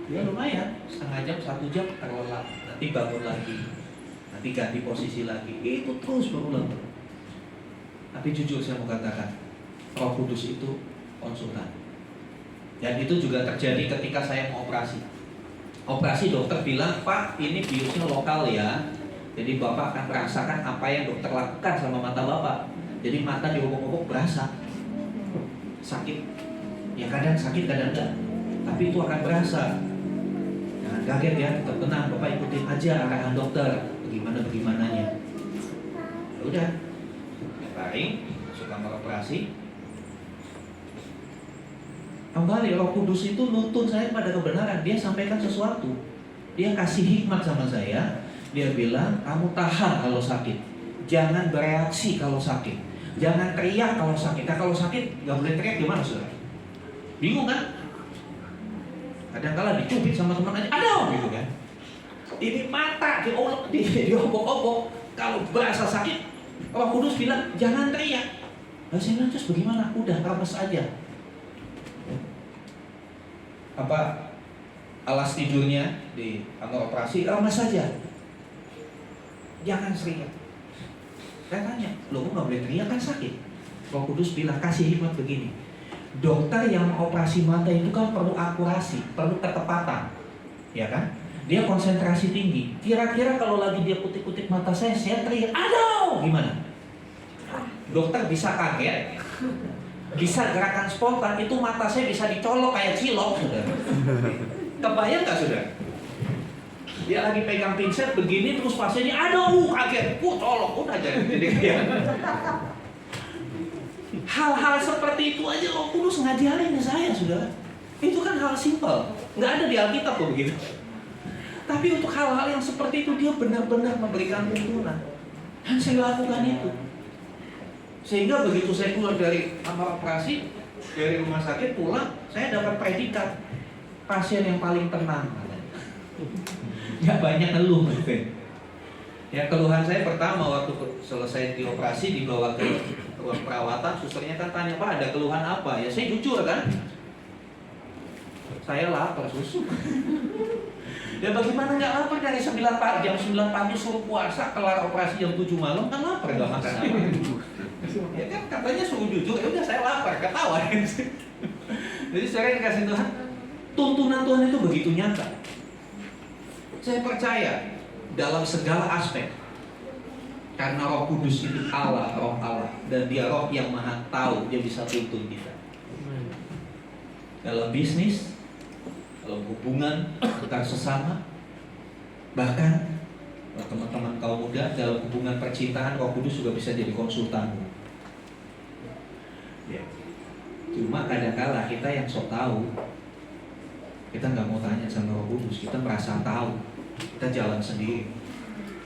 [SPEAKER 3] Ya lumayan, setengah jam, 1 jam terlelap. Nanti bangun lagi, nanti ganti posisi lagi. Itu terus berulang. Tapi jujur saya mau katakan, Roh Kudus itu konsultan. Dan itu juga terjadi ketika saya mau operasi. Operasi dokter bilang, Pak ini biusnya lokal ya. Jadi Bapak akan merasakan apa yang dokter lakukan sama mata Bapak. Jadi mata diobok-obok berasa sakit. Ya kadang sakit, kadang enggak. Tapi itu akan berasa. Jangan kaget ya, tetap tenang. Bapak ikutin aja arahan dokter. Bagaimana-bagaimananya. Ya udah. Baring, masuk kamar operasi. Kembali Roh Kudus itu nuntun saya pada kebenaran. Dia sampaikan sesuatu. Dia kasih hikmat sama saya. Dia bilang, kamu tahan kalau sakit. Jangan bereaksi kalau sakit. Jangan teriak kalau sakit. Nah kalau sakit, nggak boleh teriak gimana saudara? Bingung kan? Kadang-kala dicubit sama teman aja, aduh gitu kan. Ini mata diobok-obok. Kalau berasa sakit, Roh Kudus bilang jangan teriak. Lalu saya bilang terus bagaimana? Udah rames aja. Apa alas tidurnya di kamar operasi rames saja. Jangan teriak. Saya tanya, lo kok nggak boleh teriak kan sakit? Roh Kudus bilang kasih hikmat begini. Dokter yang operasi mata itu kan perlu akurasi, perlu ketepatan, ya kan? Dia konsentrasi tinggi. Kira-kira kalau lagi dia kutik-kutik mata saya teriak, aduh, gimana? Dokter bisa kaget, bisa gerakan spontan, itu mata saya bisa dicolok kayak cilok, saudara. Kebayang nggak, saudara? Dia lagi pegang pinset begini, terus pasiennya aduh kaget, colok, udah jadi kayak. Hal-hal seperti itu aja Roh Kudus ngajarin ke saya, saudara. Itu kan hal simpel, nggak ada di Alkitab kok begitu. Tapi untuk hal-hal yang seperti itu dia benar-benar memberikan tuntunan. Dan saya lakukan itu. Sehingga begitu saya keluar dari kamar operasi, dari rumah sakit pulang, saya dapat predikat pasien yang paling tenang. Nggak banyak ngeluh, gitu. Ya, keluhan saya pertama waktu selesai dioperasi dibawa ke ruang perawatan, susternya kan tanya, Pak ada keluhan apa? Ya saya jujur kan, saya lapar susu. Ya bagaimana nggak lapar dari jam 9 pagi suruh puasa, kelar operasi jam 7 malam kan lapar nggak makan apa? Ya kan katanya suruh jujur, ya udah saya lapar, ketawa. Jadi saya dikasih Tuhan, tuntunan Tuhan itu begitu nyata. Saya percaya dalam segala aspek, karena Roh Kudus itu Allah, Roh Allah, dan Dia Roh yang Maha Tahu, Dia bisa tuntun kita. Dalam bisnis, dalam hubungan antar sesama, bahkan teman-teman kaum muda dalam hubungan percintaan, Roh Kudus juga bisa jadi konsultanmu. Ya. Cuma kadang-kala kita yang sok tahu, kita nggak mau tanya sama Roh Kudus, kita merasa tahu, kita jalan sendiri.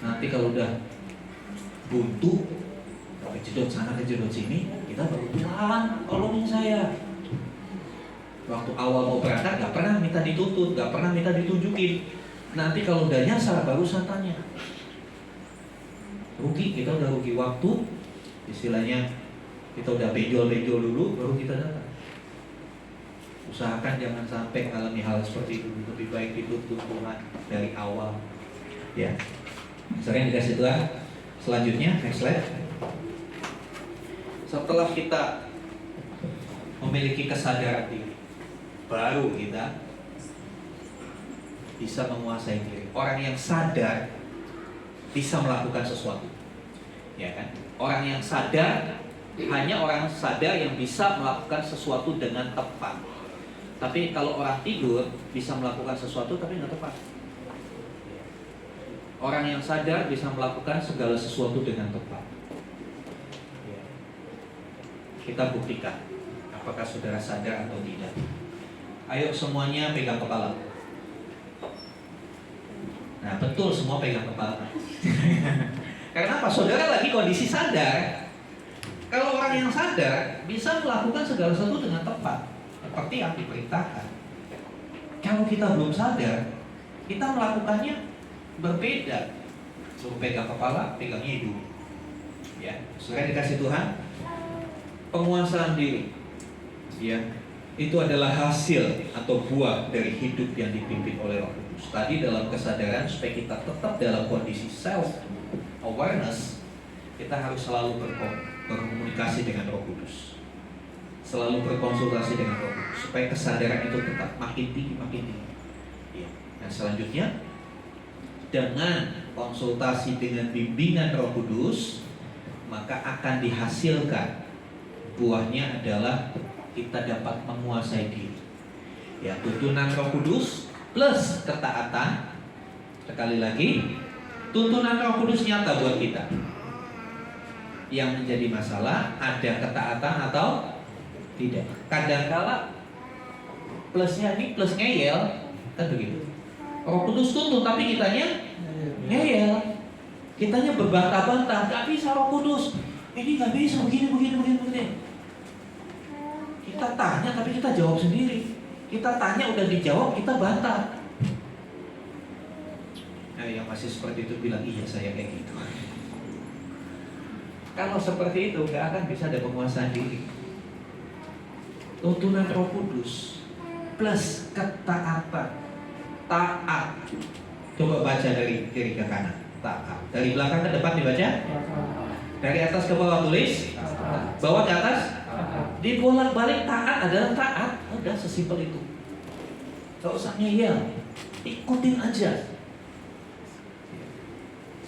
[SPEAKER 3] Nanti kalau udah buntu, kejedot sana kejedot sini, kita baru Tuhan tolongin saya. Waktu awal mau berangkat gak pernah minta dituntut, gak pernah minta ditunjukin. Nanti kalau udah nyasar baru saya tanya. Rugi, kita udah rugi waktu, istilahnya kita udah benjol-benjol dulu, baru kita datang. Usahakan jangan sampai mengalami hal seperti itu. Lebih baik dituntut Tuhan dari awal. Ya, sering dikasih Tuhan. Selanjutnya, next slide. Setelah kita memiliki kesadaran diri, baru kita bisa menguasai diri. Orang yang sadar bisa melakukan sesuatu, ya kan? Orang yang sadar, hanya orang sadar yang bisa melakukan sesuatu dengan tepat. Tapi kalau orang tidur bisa melakukan sesuatu tapi nggak tepat. Orang yang sadar bisa melakukan segala sesuatu dengan tepat. Kita buktikan apakah saudara sadar atau tidak. Ayo semuanya pegang kepala. Nah betul, semua pegang kepala. Karena apa? Saudara lagi kondisi sadar. Kalau orang yang sadar bisa melakukan segala sesuatu dengan tepat, seperti yang diperintahkan. Kalau kita belum sadar, kita melakukannya berbeda. Suruh pegang kepala, pegangnya hidung. Ya, saudara dikasih Tuhan, penguasaan diri, ya, itu adalah hasil atau buah dari hidup yang dipimpin oleh Roh Kudus. Tadi dalam kesadaran, supaya kita tetap dalam kondisi self awareness, kita harus selalu berkomunikasi dengan Roh Kudus, selalu berkonsultasi dengan Roh Kudus, supaya kesadaran itu tetap makin tinggi, makin tinggi. Ya. Dan selanjutnya, dengan konsultasi dengan bimbingan Roh Kudus, maka akan dihasilkan buahnya adalah kita dapat menguasai diri. Ya, tuntunan Roh Kudus plus ketaatan. Sekali lagi, tuntunan Roh Kudus nyata buat kita. Yang menjadi masalah ada ketaatan atau tidak. Kadang-kala plusnya ini plus ngeyel, kan begitu. Roh Kudus tuntun tapi kitanya ngeyel. Kitanya berbantah-bantah, gak bisa Roh Kudus. Ini gak bisa begini. Kita tanya tapi kita jawab sendiri. Kita tanya udah dijawab, kita bantah. Nah, yang masih seperti itu bilang iya saya kayak gitu. Kalau seperti itu gak akan bisa ada penguasaan diri. Tuntunan Roh Kudus plus ketaatan, taat. Coba baca dari kiri ke kanan, taat. Dari belakang ke depan dibaca. Dari atas ke bawah tulis, bawah ke atas. Dibolak-balik, taat adalah taat. Udah sesimpel itu. Gak usah ngeyel, ikutin aja.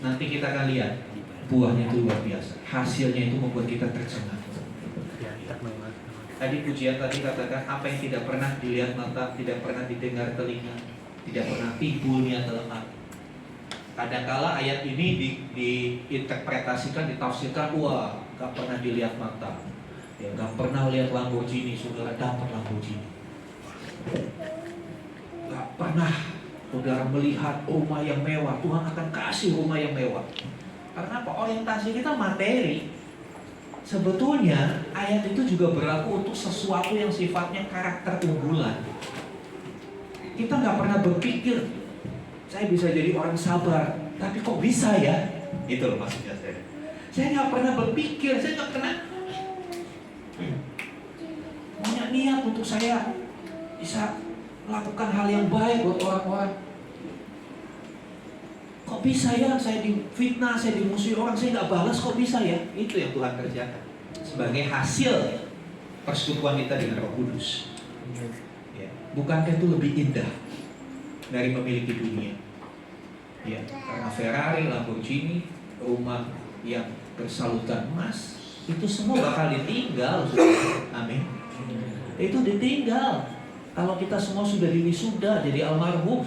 [SPEAKER 3] Nanti kita akan lihat buahnya itu luar biasa. Hasilnya itu membuat kita tercengang. Tadi pujian tadi katakan apa yang tidak pernah dilihat mata, tidak pernah didengar telinga, tidak pernah timbul niat dalam hati. Kadangkala ayat ini diinterpretasikan, ditafsirkan, wah, gak pernah dilihat mata, ya, gak pernah lihat Lamborghini, saudara dapat Lamborghini. Gak pernah saudara melihat rumah yang mewah, Tuhan akan kasih rumah yang mewah. Karena apa? Orientasi kita materi. Sebetulnya ayat itu juga berlaku untuk sesuatu yang sifatnya karakter unggulan. Kita nggak pernah berpikir saya bisa jadi orang sabar, tapi kok bisa ya? Itu loh maksudnya saya. Saya nggak pernah berpikir, saya nggak pernah punya niat untuk saya bisa melakukan hal yang baik buat orang-orang. Kok bisa ya saya difitnah, saya dimusuhi orang, saya nggak balas, kok bisa ya? Itu yang Tuhan kerjakan sebagai hasil persekutuan kita dengan Roh Kudus. Ya. Bukankah itu lebih indah dari memiliki dunia? Ya, karena Ferrari, Lamborghini, rumah yang bersalutan emas, itu semua bakal ditinggal. Amin. Itu ditinggal. Kalau kita semua sudah diwisuda jadi almarhum,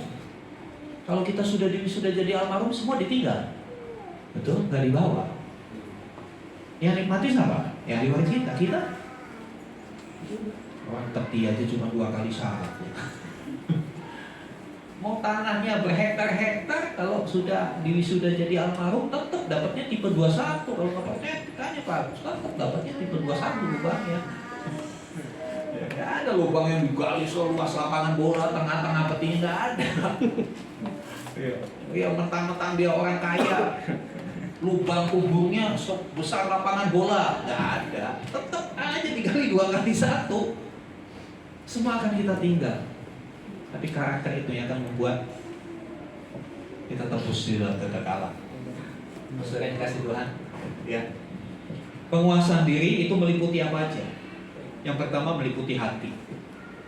[SPEAKER 3] kalau kita sudah diwisuda jadi almarhum, semua ditinggal. Betul? Gak dibawa. Yang nikmati siapa? Yang diwaris kita. Kita? Orang teti aja cuma 2 kali syarat. Mau tanahnya berhektar-hektar, kalau sudah diwisuda jadi almarhum, tetap dapatnya tipe 21. Kalau nggak percaya, tanya Pak Agus, tetap dapatnya tipe 21 lubangnya. Nggak ada lubang yang digali seluas lapangan bola, tengah-tengah petinya, nggak ada. Ya mentang-mentang dia orang kaya, lubang kuburnya besar lapangan bola, nggak ada. Tetap aja digali 2 kali 1. Semua akan kita tinggal. Tapi karakter itu yang akan membuat kita tebus di dalam kekekalan. Saudara yang dikasih Tuhan, ya. Penguasaan diri itu meliputi apa aja? Yang pertama meliputi hati.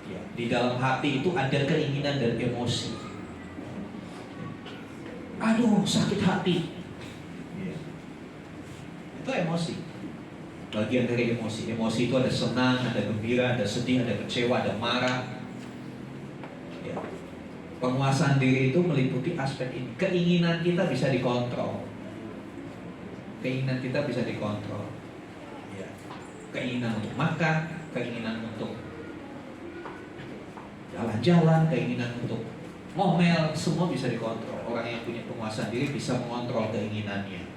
[SPEAKER 3] Ya, di dalam hati itu ada keinginan dan emosi. Aduh, sakit hati. Ya. Itu emosi. Bagian dari emosi. Emosi itu ada senang, ada gembira, ada sedih, ada kecewa, ada marah. Ya. Penguasaan diri itu meliputi aspek ini. Keinginan kita bisa dikontrol. Keinginan kita bisa dikontrol. Ya. Keinginan untuk makan, keinginan untuk jalan-jalan, keinginan untuk ngomel, semua bisa dikontrol. Orang yang punya penguasaan diri bisa mengontrol keinginannya.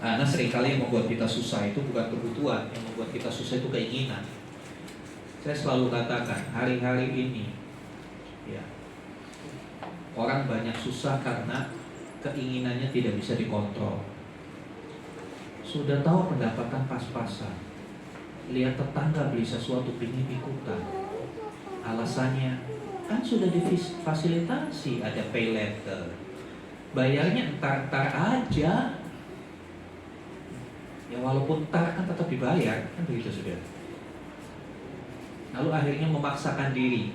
[SPEAKER 3] Karena seringkali yang membuat kita susah itu bukan kebutuhan, yang membuat kita susah itu keinginan. Saya selalu katakan, hari-hari ini ya, orang banyak susah karena keinginannya tidak bisa dikontrol. Sudah tahu pendapatan pas-pasan, lihat tetangga beli sesuatu pingin ikutan. Alasannya kan sudah difasilitasi, ada pay letter, bayarnya entar-entar aja. Ya walaupun entar kan tetap dibayar, kan begitu sudah. Lalu akhirnya memaksakan diri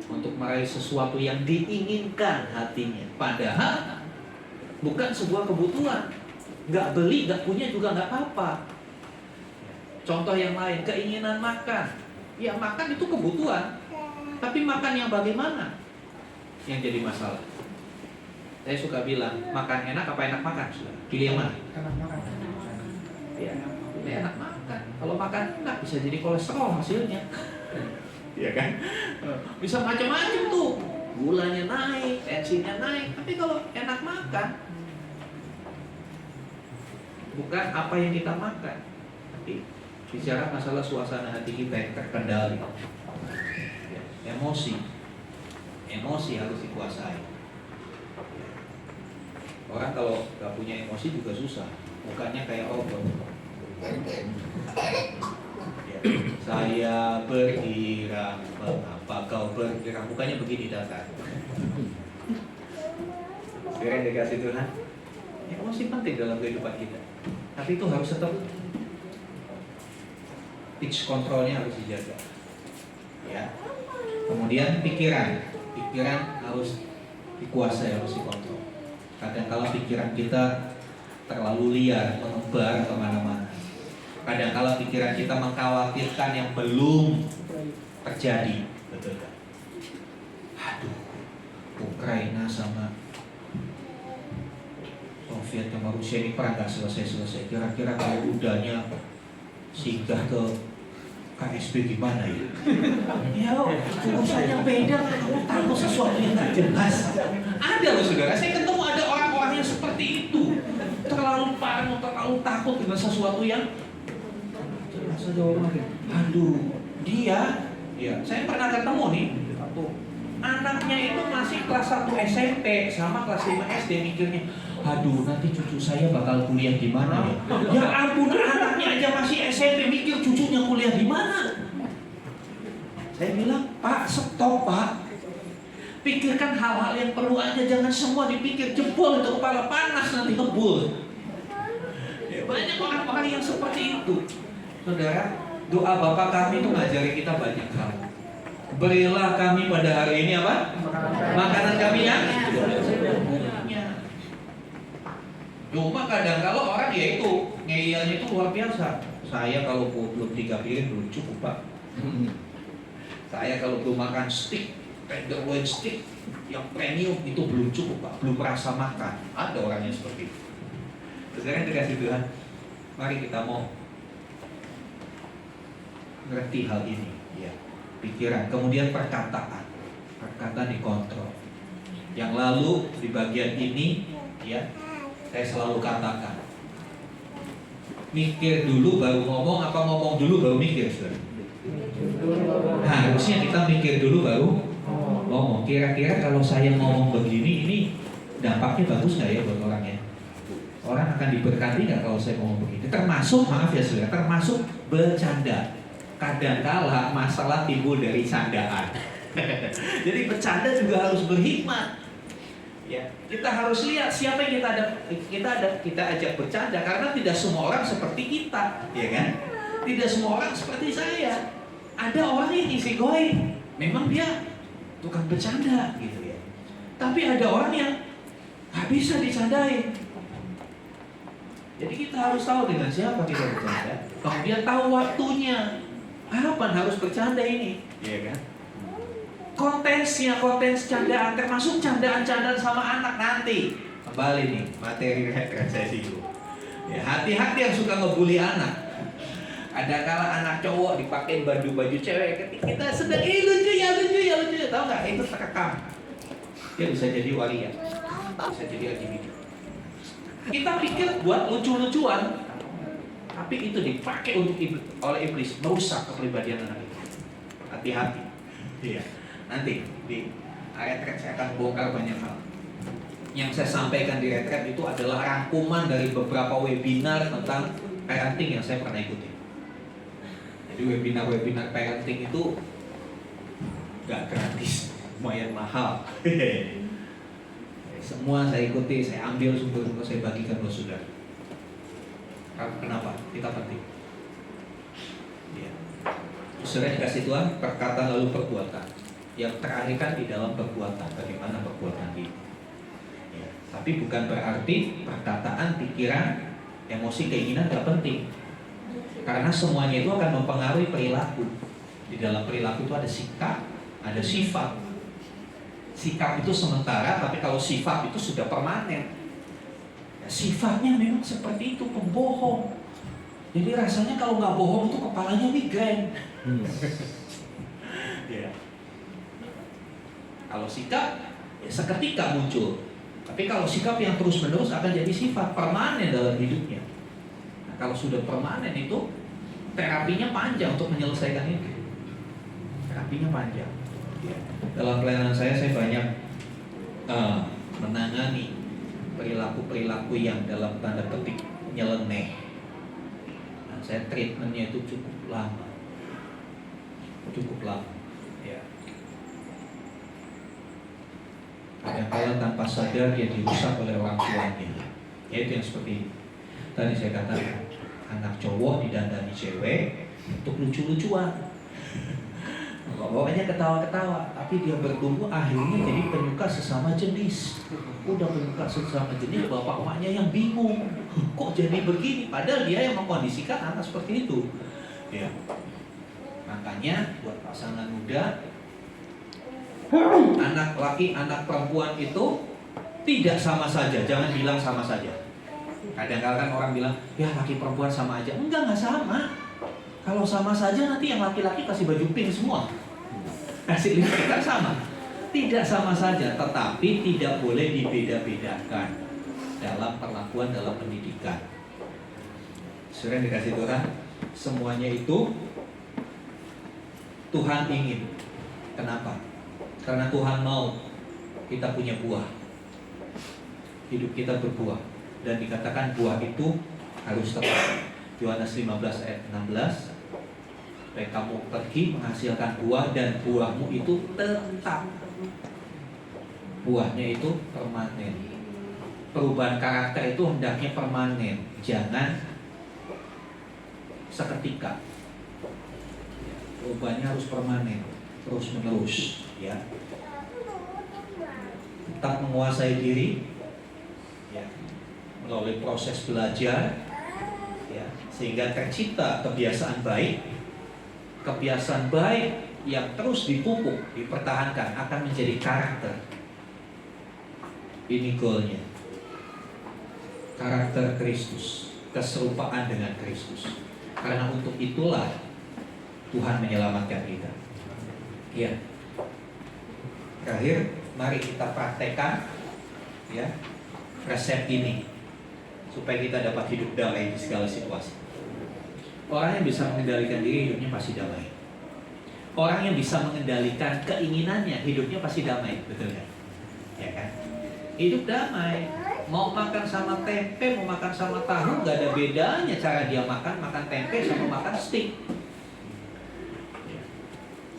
[SPEAKER 3] untuk meraih sesuatu yang diinginkan hatinya, padahal bukan sebuah kebutuhan. Nggak beli, nggak punya juga nggak apa-apa. Contoh yang lain, keinginan makan. Ya makan itu kebutuhan, tapi makan yang bagaimana yang jadi masalah. Saya suka bilang, makan enak apa enak makan? Pilih yang mana?
[SPEAKER 2] Enak makan.
[SPEAKER 3] Ya, enak makan. Kalau makan enak bisa jadi kolesterol hasilnya. Iya kan? Bisa macam-macam tuh. Gulanya naik, tensinya naik. Tapi kalau enak makan, bukan apa yang kita makan, tapi bicara masalah suasana hati kita yang terkendali. Ya, emosi harus dikuasai. Orang kalau nggak punya emosi juga susah, bukannya kayak robot. Ya, saya berkira, mengapa kau berkira? Bukannya begini datar. Biar dikasih Tuhan. Emosi penting dalam kehidupan kita, tapi itu harus tetap pitch controlnya harus dijaga. Ya. Kemudian pikiran harus dikuasai, harus dikontrol. Kadang-kala pikiran kita terlalu liar, menyebar kemana-mana. Kadang-kala pikiran kita mengkhawatirkan yang belum terjadi, betul kan? Aduh, Ukraina sama Soviet sama Rusia ini perang gak selesai-selesai. Kira-kira kalau udahnya singgah ke KSB gimana ya? Ya, urusannya beda. Kamu takut sesuatu yang gak jelas. Ada loh saudara, saya ketemu ada orang-orang yang seperti itu. Terlalu parno, terlalu takut dengan sesuatu yang jelas aja orang. Aduh, dia, ya saya pernah ketemu nih, anaknya itu masih kelas 1 SMP sama kelas 5 SD mikirnya, aduh nanti cucu saya bakal kuliah di mana ya? Ya ampun, anaknya aja masih SMP mikir cucunya kuliah di mana? Saya bilang, Pak, stop Pak. Pikirkan hal-hal yang perlu aja, jangan semua dipikir. Jebol itu kepala panas nanti ngebul. Ya, banyak orang-orang yang seperti itu. Saudara, doa Bapa kami itu ngajari kita banyak hal. Berilah kami pada hari ini apa? Makanan kami yang cuma kadang kalau orang ya itu ngeyelnya itu luar biasa. Saya kalau belum 3 piring belum cukup Pak. Saya kalau belum makan steak, tenderloin steak yang premium itu belum cukup Pak, belum merasa makan. Ada orang yang seperti itu. Sekarang dikasih Tuhan, mari kita mau ngerti hal ini, ya. Pikiran, kemudian perkataan dikontrol. Yang lalu di bagian ini, ya, saya selalu katakan, mikir dulu baru ngomong, apa ngomong dulu baru mikir, saudara? Nah, harusnya kita mikir dulu baru ngomong. Kira-kira kalau saya ngomong begini, ini dampaknya bagus nggak ya buat orangnya? Orang akan diberkati nggak kalau saya ngomong begini? Termasuk, maaf ya saudara, termasuk bercanda. Kadang-kala masalah timbul dari candaan. Jadi bercanda juga harus berhikmat. Ya, kita harus lihat siapa yang kita ajak bercanda, karena tidak semua orang seperti kita, ya kan? Tidak semua orang seperti saya. Ada orang yang isi goib, memang dia tukang bercanda gitu ya. Tapi ada orang yang nggak bisa dicandain. Jadi kita harus tahu dengan siapa kita bercanda. Kemudian tahu waktunya. Kapan harus bercanda ini? Iya kan? Kontens candaan, termasuk candaan-candaan sama anak nanti. Kembali nih, materi referensi itu. Ya, hati-hati yang suka ngebully anak. Ada kala anak cowok dipakai baju cewek, kita sedang lucu ya, tahu nggak? Itu terekam. Dia bisa jadi waria, bisa jadi LGBT. Kita pikir buat lucu-lucuan, tapi itu dipakai oleh iblis merusak kepribadian anak itu. Hati-hati. Iya. Nanti di retret saya akan bongkar banyak hal. Yang saya sampaikan di retret itu adalah rangkuman dari beberapa webinar tentang parenting yang saya pernah ikuti. Jadi webinar parenting itu nggak gratis, lumayan mahal. Semua saya ikuti, saya ambil sumber-sumber, saya bagikan ke saudara. Kenapa? Kita penting. Ya. Saudara dikasih Tuhan, perkataan lalu perbuatan. Yang terakhir kan di dalam perbuatan, bagaimana perbuatan ini. Ya. Tapi bukan berarti perkataan, pikiran, emosi, keinginan gak penting. Karena semuanya itu akan mempengaruhi perilaku. Di dalam perilaku itu ada sikap, ada sifat. Sikap itu sementara, tapi kalau sifat itu sudah permanen. Sifatnya memang seperti itu, pembohong. Jadi rasanya kalau nggak bohong itu kepalanya migrain. Ya. Kalau sikap ya seketika muncul, tapi kalau sikap yang terus-menerus akan jadi sifat permanen dalam hidupnya. Nah, kalau sudah permanen itu terapinya panjang untuk menyelesaikan itu. Terapinya panjang. Ya. Dalam pelayanan saya banyak menangani perilaku-perilaku yang dalam tanda petik nyeleneh. Nah, saya treatmentnya itu cukup lama. Ya. Kadang-kadang tanpa sadar dia dirusak oleh orang tuanya. Yaitu yang seperti ini. Tadi saya katakan, anak cowok didandani cewek untuk lucu-lucuan. Bawanya ketawa-ketawa, tapi dia bertumbuh akhirnya jadi penyuka sesama jenis. Udah penyuka sesama jenis, bapak emaknya yang bingung, kok jadi begini? Padahal dia yang mengkondisikan anak seperti itu. Ya. Makanya buat pasangan muda, anak laki, anak perempuan itu tidak sama saja. Jangan bilang sama saja. Kadang-kadang orang bilang, ya laki perempuan sama aja. Enggak sama. Kalau sama saja nanti yang laki-laki kasih baju pink semua, kasih lipstick kan sama. Tidak sama saja, tetapi tidak boleh dibeda-bedakan dalam perlakuan dalam pendidikan. Sudah dikasih Tuhan, semuanya itu Tuhan ingin. Kenapa? Karena Tuhan mau kita punya buah. Hidup kita berbuah. Dan dikatakan buah itu harus tepat. Yohanes 15 ayat 16. Supaya kamu pergi menghasilkan buah dan buahmu itu tetap. Buahnya itu permanen. Perubahan karakter itu hendaknya permanen, jangan seketika. Perubahannya harus permanen, terus menerus, ya. Tetap menguasai diri, ya, melalui proses belajar, ya, sehingga tercipta kebiasaan baik. Kebiasaan baik yang terus dipupuk, dipertahankan akan menjadi karakter. Ini goalnya. Karakter Kristus, keserupaan dengan Kristus. Karena untuk itulah Tuhan menyelamatkan kita. Ya. Terakhir, mari kita praktekkan, ya, resep ini supaya kita dapat hidup damai di segala situasi. Orang yang bisa mengendalikan diri hidupnya pasti damai. Orang yang bisa mengendalikan keinginannya hidupnya pasti damai, betul kan? Ya kan? Hidup damai. Mau makan sama tempe, mau makan sama tahu, nggak ada bedanya cara dia makan tempe sama makan steak.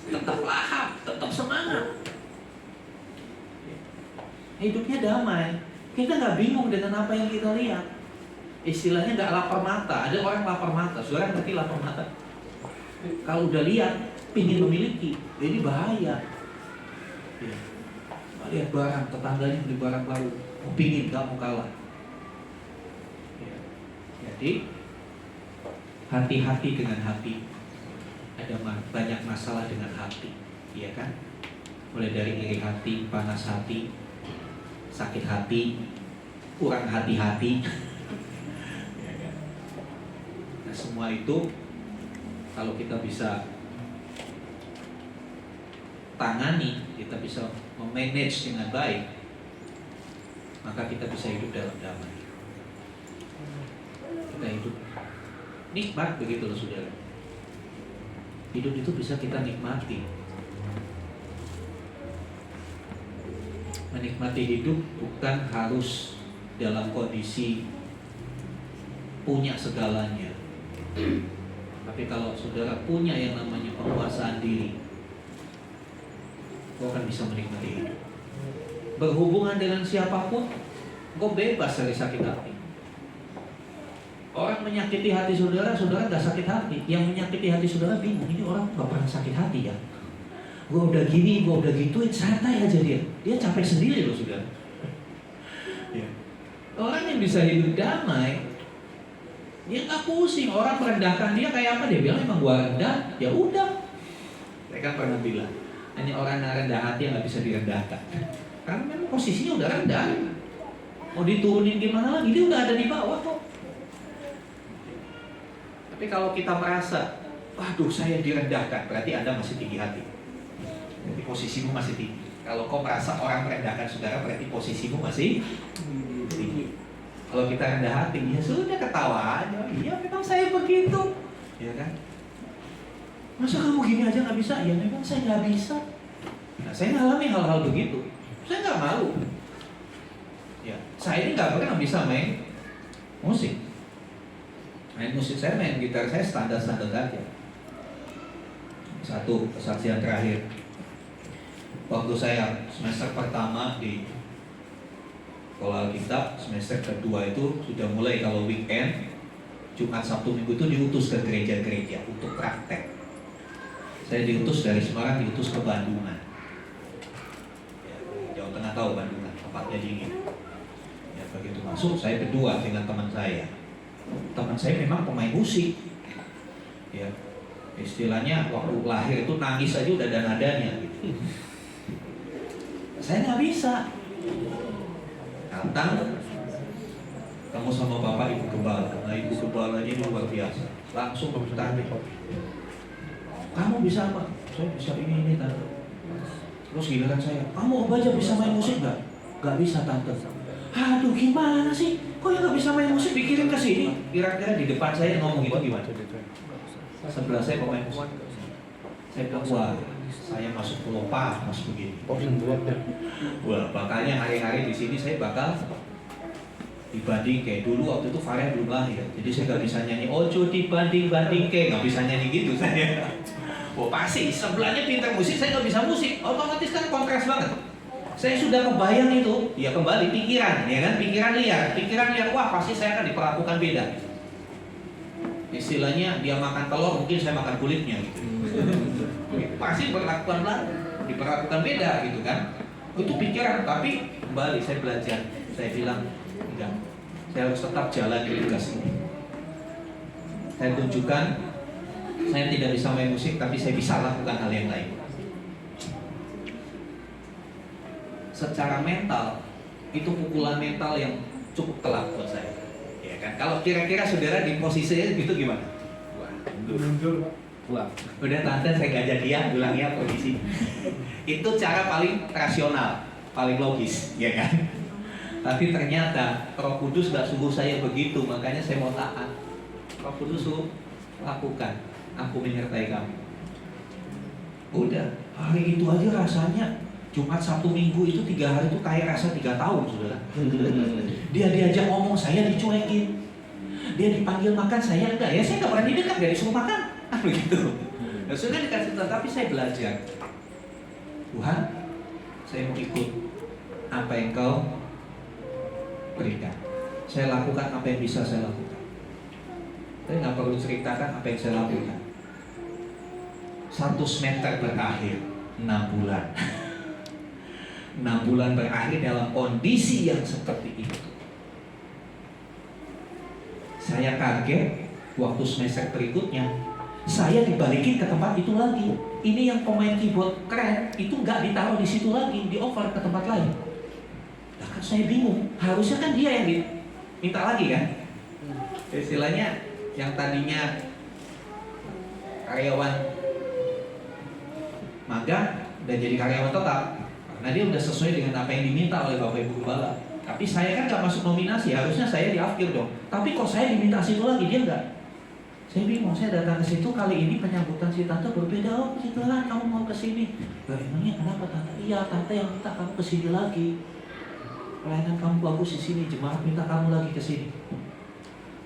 [SPEAKER 3] Tetap lahap, tetap semangat. Hidupnya damai. Kita nggak bingung dengan apa yang kita lihat. Istilahnya nggak lapar mata. Ada orang lapar mata. Saudara ngerti lapar mata? Kalau udah lihat, pingin memiliki, ini bahaya. Ya. Lihat barang, tetangganya beli barang baru, mau pingin, nggak mau kalah. Ya. Jadi hati-hati dengan hati. Ada banyak masalah dengan hati, iya kan? Mulai dari iri hati, panas hati, sakit hati, kurang hati-hati. Nah, semua itu kalau kita bisa tangani, kita bisa memanage dengan baik, maka kita bisa hidup dalam damai. Kita hidup nikmat, begitu loh saudara. Hidup itu bisa kita nikmati. Menikmati hidup bukan harus dalam kondisi punya segalanya. Tapi kalau saudara punya yang namanya penguasaan diri, kau akan bisa menikmati hidup. Berhubungan dengan siapapun, kau bebas dari sakit hati. Orang menyakiti hati saudara, saudara gak sakit hati. Yang menyakiti hati saudara bingung, ini orang gak pernah sakit hati ya. Gue udah gini, gue udah gituin, santai aja dia. Dia capek sendiri loh saudara. Ya. Orang yang bisa hidup damai, dia nggak pusing. Orang merendahkan dia kayak apa, dia bilang emang gua rendah, ya udah. Mereka pernah bilang, ini orang yang rendah hati yang nggak bisa direndahkan. Karena memang posisinya udah rendah. Mau diturunin gimana lagi, dia udah ada di bawah kok. Tapi kalau kita merasa, waduh saya direndahkan, berarti Anda masih tinggi hati. Berarti posisimu masih tinggi. Kalau kau merasa orang merendahkan saudara, berarti posisimu masih tinggi. Kalau kita rendah hati, ya sudah ketawa aja. Iya memang saya begitu, ya kan? Masa kamu gini aja nggak bisa? Ya memang saya nggak bisa. Nah, saya ngalami hal-hal begitu. Saya nggak malu. Ya, saya ini nggak pernah bisa main musik. Main musik saya, main gitar saya standar-standar aja. Satu kesaksian terakhir. Waktu saya semester pertama di sekolah Alkitab, semester kedua itu sudah mulai kalau weekend, Jumat, Sabtu, Minggu itu diutus ke gereja-gereja untuk praktek. Saya diutus dari Semarang, diutus ke Bandungan. Ya, Jawa Tengah tahu Bandungan, tempatnya dingin. Ya, begitu masuk, saya berdua dengan teman saya. Teman saya memang pemain musik. Ya, istilahnya waktu lahir itu nangis aja udah ada nadanya. Gitu. Saya nggak bisa. Datang, kamu sama bapak ibu kebal. Nah, ibu kebal ini luar biasa. Langsung bertanya, kamu bisa apa? Saya bisa ini tante. Terus giliran saya, kamu Om aja bisa main musik nggak? Nggak bisa tante. Aduh gimana sih? Kok ya nggak bisa main musik? Pikirin ke sini. Kira-kira di depan saya ngomong gitu gimana? Sebelah saya pemain musik. Saya bilang, wah, saya masuk pulau Pas, masuk begini. Wah, makanya hari-hari di sini saya bakal dibanding kayak dulu waktu itu Farah belum lahir. Jadi saya nggak bisa nyanyi ojo dibanding kayak nggak bisa nyanyi gitu saya. Wah pasti sebelahnya pintar musik, saya nggak bisa musik. Otomatis kan kontras banget. Saya sudah kebayang itu, ya kembali pikiran, ya kan, pikiran liar, wah pasti saya akan diperlakukan beda. Istilahnya dia makan telur, mungkin saya makan kulitnya gitu. Pasti diperlakukan beda gitu kan. Itu pikiran, tapi kembali saya belajar. Saya bilang enggak, saya harus tetap jalan di tugas ini. Saya tunjukkan saya tidak bisa main musik, tapi saya bisa lakukan hal yang lain. Secara mental, itu pukulan mental yang cukup telak buat saya. Ya kan? Kalau kira-kira saudara di posisinya gitu gimana?
[SPEAKER 4] Mundur, pulang.
[SPEAKER 3] Udah tante saya gak jadian, bilangnya posisi. Itu cara paling rasional, paling logis, ya kan? Tapi ternyata Roh Kudus gak suruh saya begitu, makanya saya mau taat. Roh Kudus suruh lakukan, aku menyertai kamu. Udah, hari itu aja rasanya Jumat, Sabtu, Minggu itu 3 hari itu kayak rasa 3 tahun, saudara. Dia diajak ngomong, saya dicuekin. Dia dipanggil makan, saya enggak. Ya saya enggak berani dekat, gak disuruh makan. Begitu. Nah, sudah dikasih tahu, tapi saya belajar. Tuhan, saya mau ikut apa yang Kau berikan. Saya lakukan apa yang bisa saya lakukan. Saya nggak perlu ceritakan apa yang saya lakukan. 1 semester berakhir, 6 bulan. 6 bulan berakhir dalam kondisi yang seperti itu. Saya kaget waktu semester berikutnya saya dibalikin ke tempat itu lagi. Ini yang pemain keyboard keren itu nggak ditaruh di situ lagi, di offer ke tempat lain. Nah, kan saya bingung. Harusnya kan dia yang diminta lagi kan? Istilahnya yang tadinya karyawan magang dan jadi karyawan tetap. Nah dia udah sesuai dengan apa yang diminta oleh Bapak Ibu Gembala. Tapi saya kan gak masuk nominasi, harusnya saya diafkir dong. Tapi kok saya diminta situ lagi, dia enggak. Saya bingung, saya datang ke situ kali ini penyambutan si tante berbeda. Oh Tuhan, kamu mau ke sini. Lah emangnya kenapa tante? Iya tante yang minta kamu ke sini lagi. Pelayanan kamu bagus di sini, jemaat minta kamu lagi ke sini.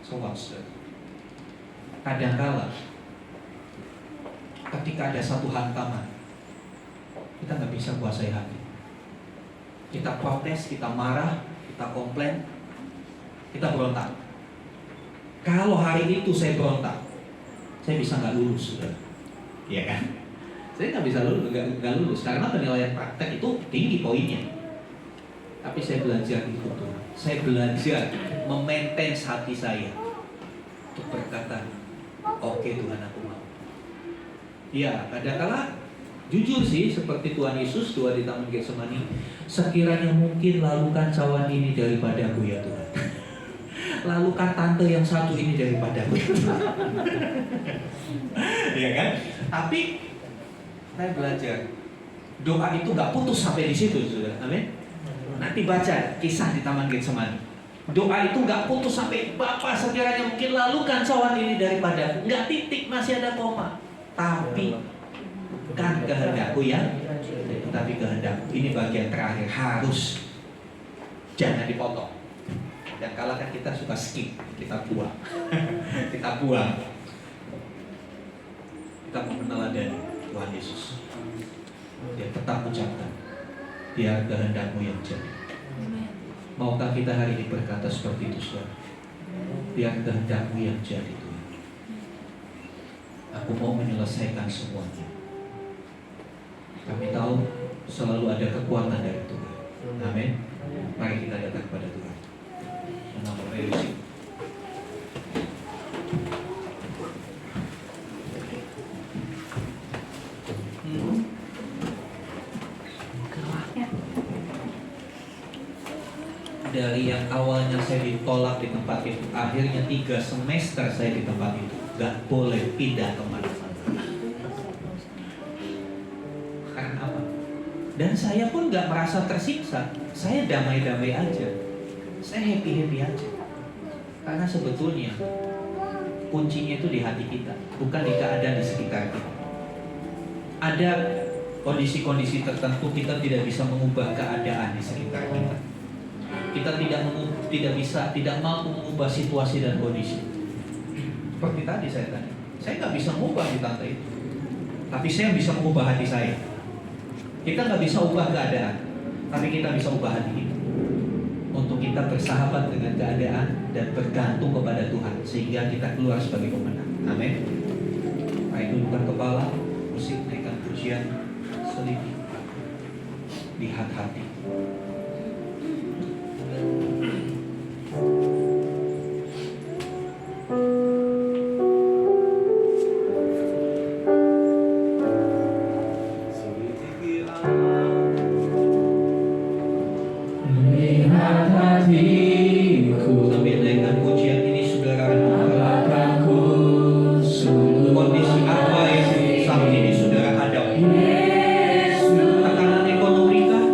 [SPEAKER 3] So what's that? Kadang-kala ketika ada satu hantaman, kita nggak bisa kuasai hati. Kita protes, kita marah, kita komplain, kita berontak. Kalau hari itu saya berontak, saya bisa nggak lulus, sudah, iya kan? Saya nggak bisa lulus, nggak lulus karena penilaian praktek itu tinggi poinnya. Tapi saya belajar itu tuh, saya belajar memaintain hati saya untuk berkata, oke Tuhan aku mau. Ya, kadang-kala jujur sih seperti Tuhan Yesus doa di Taman Getsemani, sekiranya mungkin lalukan cawan ini daripadaku ya Tuhan. Lalukan tante yang satu ini daripadaku. Ya kan? Tapi saya belajar doa itu nggak putus sampai di situ, sudah. Amin. Nanti baca kisah di Taman Getsemani. Doa itu nggak putus sampai Bapa sekiranya mungkin lalukan cawan ini daripadaku. Nggak titik, masih ada koma. Tapi bukan kehendakku ya, tapi kehendakku. Ini bagian terakhir, harus jangan dipotong. Dan kalau kan kita suka skip, kita buang. Kita buang. Kita mau meneladani Tuhan Yesus. Dia tetap ucapkan, biar kehendakmu yang jadi. Maukah kita hari ini berkata seperti itu, saudara? Biar kehendakmu yang jadi Tuhan. Aku mau menyelesaikan semuanya. Kami tahu selalu ada kekuatan dari Tuhan. Amin. Mari kita datang kepada Tuhan. Nama Bapak Yesus. Dari yang awalnya saya ditolak di tempat itu, akhirnya 3 semester saya di tempat itu, gak boleh pindah kemana-mana. Karena apa? Dan saya pun gak merasa tersiksa. Saya damai-damai aja. Saya happy-happy aja. Karena sebetulnya kuncinya itu di hati kita, bukan di keadaan di sekitar kita. Ada kondisi-kondisi tertentu kita tidak bisa mengubah keadaan di sekitar kita. Kita tidak mampu mengubah situasi dan kondisi. Seperti tadi saya nggak bisa mengubah di tante itu, tapi saya bisa mengubah hati saya. Kita nggak bisa ubah keadaan, tapi kita bisa ubah hati kita. Untuk kita bersahabat dengan keadaan dan bergantung kepada Tuhan, sehingga kita keluar sebagai pemenang. Amin. Mari tundukkan kepala, musik naikkan pujian, selipih, lihat hati. Sambil naikkan pujian ini, saudara renungkan kondisi apa yang saat ini saudara hadapi. Tekanan ekonomi kah?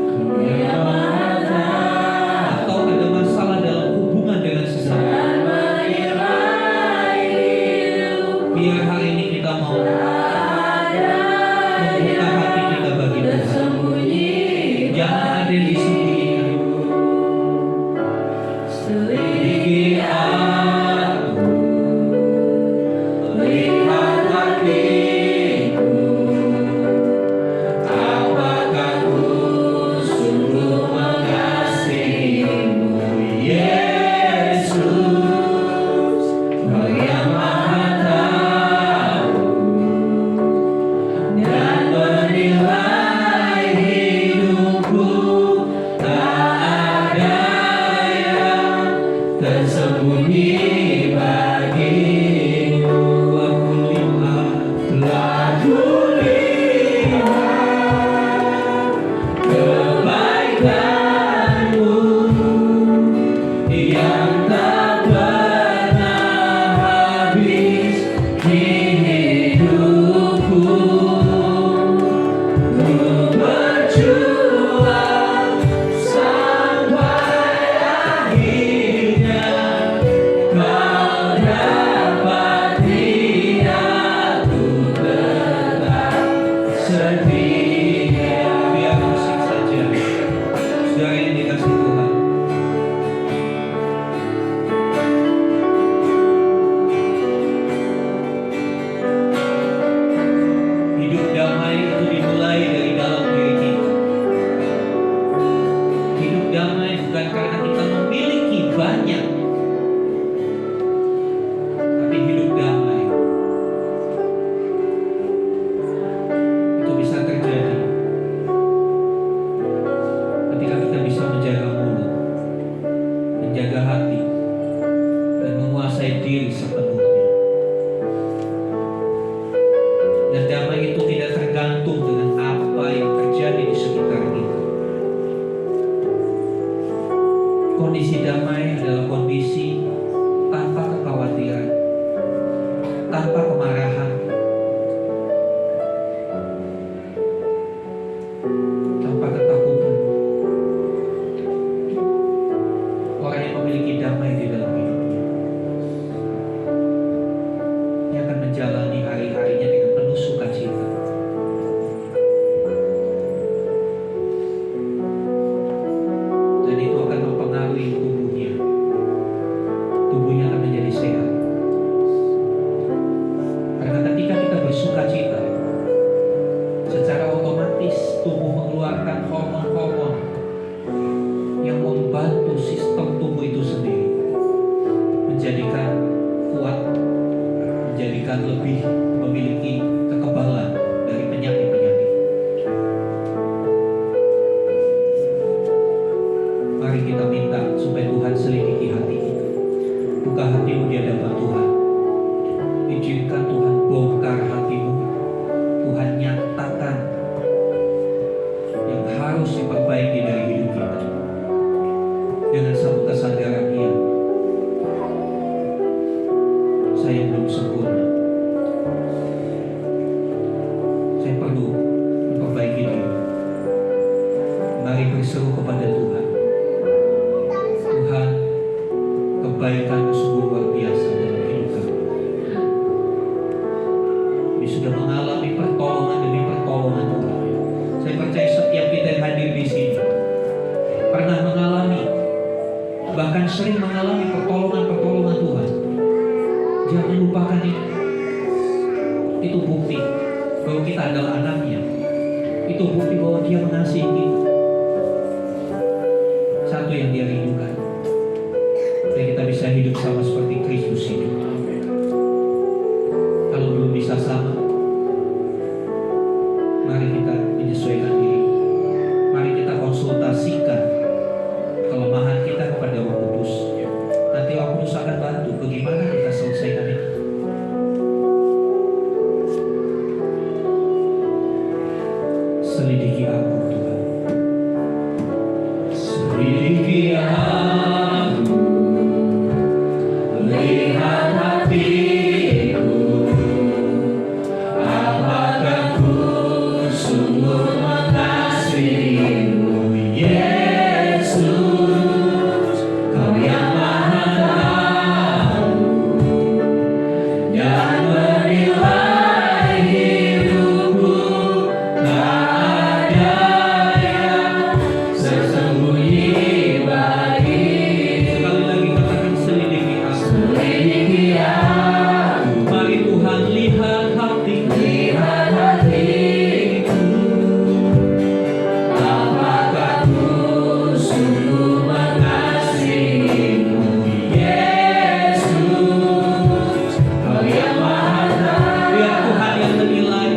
[SPEAKER 3] Atau ada masalah dalam hubungan dengan sesama? Biar hari ini kita mau membuka hati kita bagi Tuhan. Jangan ada yang disembunyikan. Selidiki aku, lihat hatiku, apakah ku sungguh mengasihimu, Yesus, Kau yang Maha Tahu dan menilai hidupku. Tak ada yang tersembunyi bagimu. Telah kulihat kebaikanmu yang tak pernah habis di hidupku. Ku berjuang sampai akhirnya Kau dapati aku tetap setia. Biar musik saja, saudara yang dikasih Tuhan. Hidup damai itu dimulai dari dalam diri kita. Hidup damai bukan karena kita memiliki banyak, tapi hidup damai itu bisa terjadi ketika kita bisa menjaga mulut, menjaga hati, dan menguasai diri sepenuhnya. Dan damai itu tidak tergantung dengan apa yang terjadi di sekitar kita. Kondisi damai adalah kondisi tanpa kekhawatiran, tanpa kemarahan, tanpa ketakutan. Orang yang memiliki damai di dalam hidupnya, dia akan menjalani hari-harinya dengan penuh sukacita. Dan itu akan mempengaruhi tubuhnya. Tubuhnya akan menjadi sehat. Karena ketika kita bersukacita, secara otomatis tubuh mengeluarkan hormon-hormon yang membantu sistem tubuh itu sendiri, menjadikan kuat, menjadikan lebih memiliki kekebalan dari penyakit-penyakit.
[SPEAKER 1] saya belum sempurna. Saya perlu memperbaiki diri. Mari berseru kepada Tuhan. Tuhan, kebaikan-Mu sungguh luar biasa dalam hidup kami. Kami sudah mengalami pertolongan demi pertolongan Tuhan. Saya percaya setiap kita yang hadir di sini pernah mengalami, bahkan sering mengalami pertolongan-pertolongan Tuhan. Jangan lupakan itu. Itu bukti bahwa kita adalah anaknya. Itu bukti bahwa Dia mengasihi kita. Satu yang Dia rindukan, supaya kita bisa hidup sama seperti Kristus hidup. Kalau belum bisa sama, mari kita menyesuaikan diri. Mari kita konsultasikan kelemahan kita kepada Roh Kudus. Nanti Roh Kudus akan bantu bagaimana kita selesaikan itu. Selidiki aku, Tuhan. Selidiki aku, lihat hatiku, apakah ku sungguh mengasihimu, Yesus. Kau yang Maha Tahu dan menilai hidupku, tak ada yang tersembunyi bagi. Sekali lagi katakan selidiki aku. Selidiki aku. Mari Tuhan lihat hatiku. Lihat hatiku. Apakah ku sungguh mengasihimu, Yesus. Kau yang Maha Tahu. Biar Tuhan yang menilai.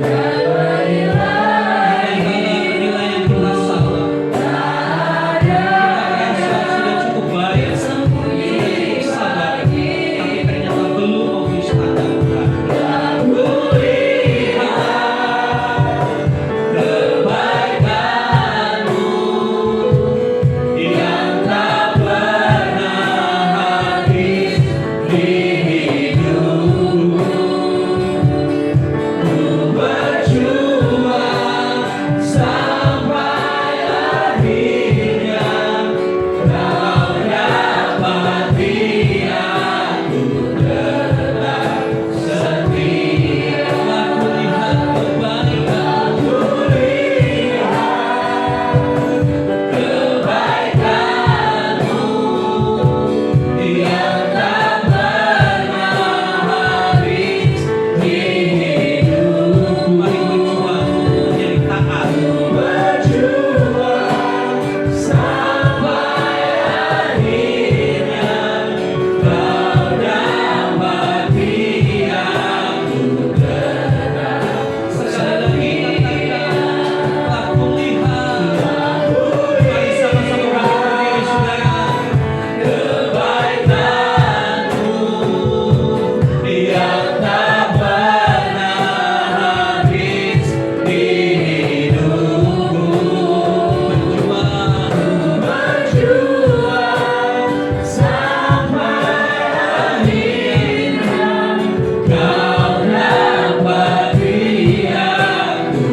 [SPEAKER 1] Dan menilai yang telah salah. Kita merasa sudah cukup baik, cukup sabar, tapi ternyata belum memenuhi standar Tuhan. Aku lihat kebaikan-Mu yang tak pernah habis di hidupku. Ku berjuang sampai akhirnya Kau dapati aku tetap setia. Aku lihat kebaikan-Mu, yang tak pernah habis di hidupku. Mari berjuang menjadi taat. Berjuang sampai akhirnya Kau dapati aku tetap. Sekali lagi katakan, aku lihat. Mari sama-sama berdiri, saudara. Kebaikan-Mu yang tak pernah habis di hidupku. Berjuang sampai akhirnya Kau dapati aku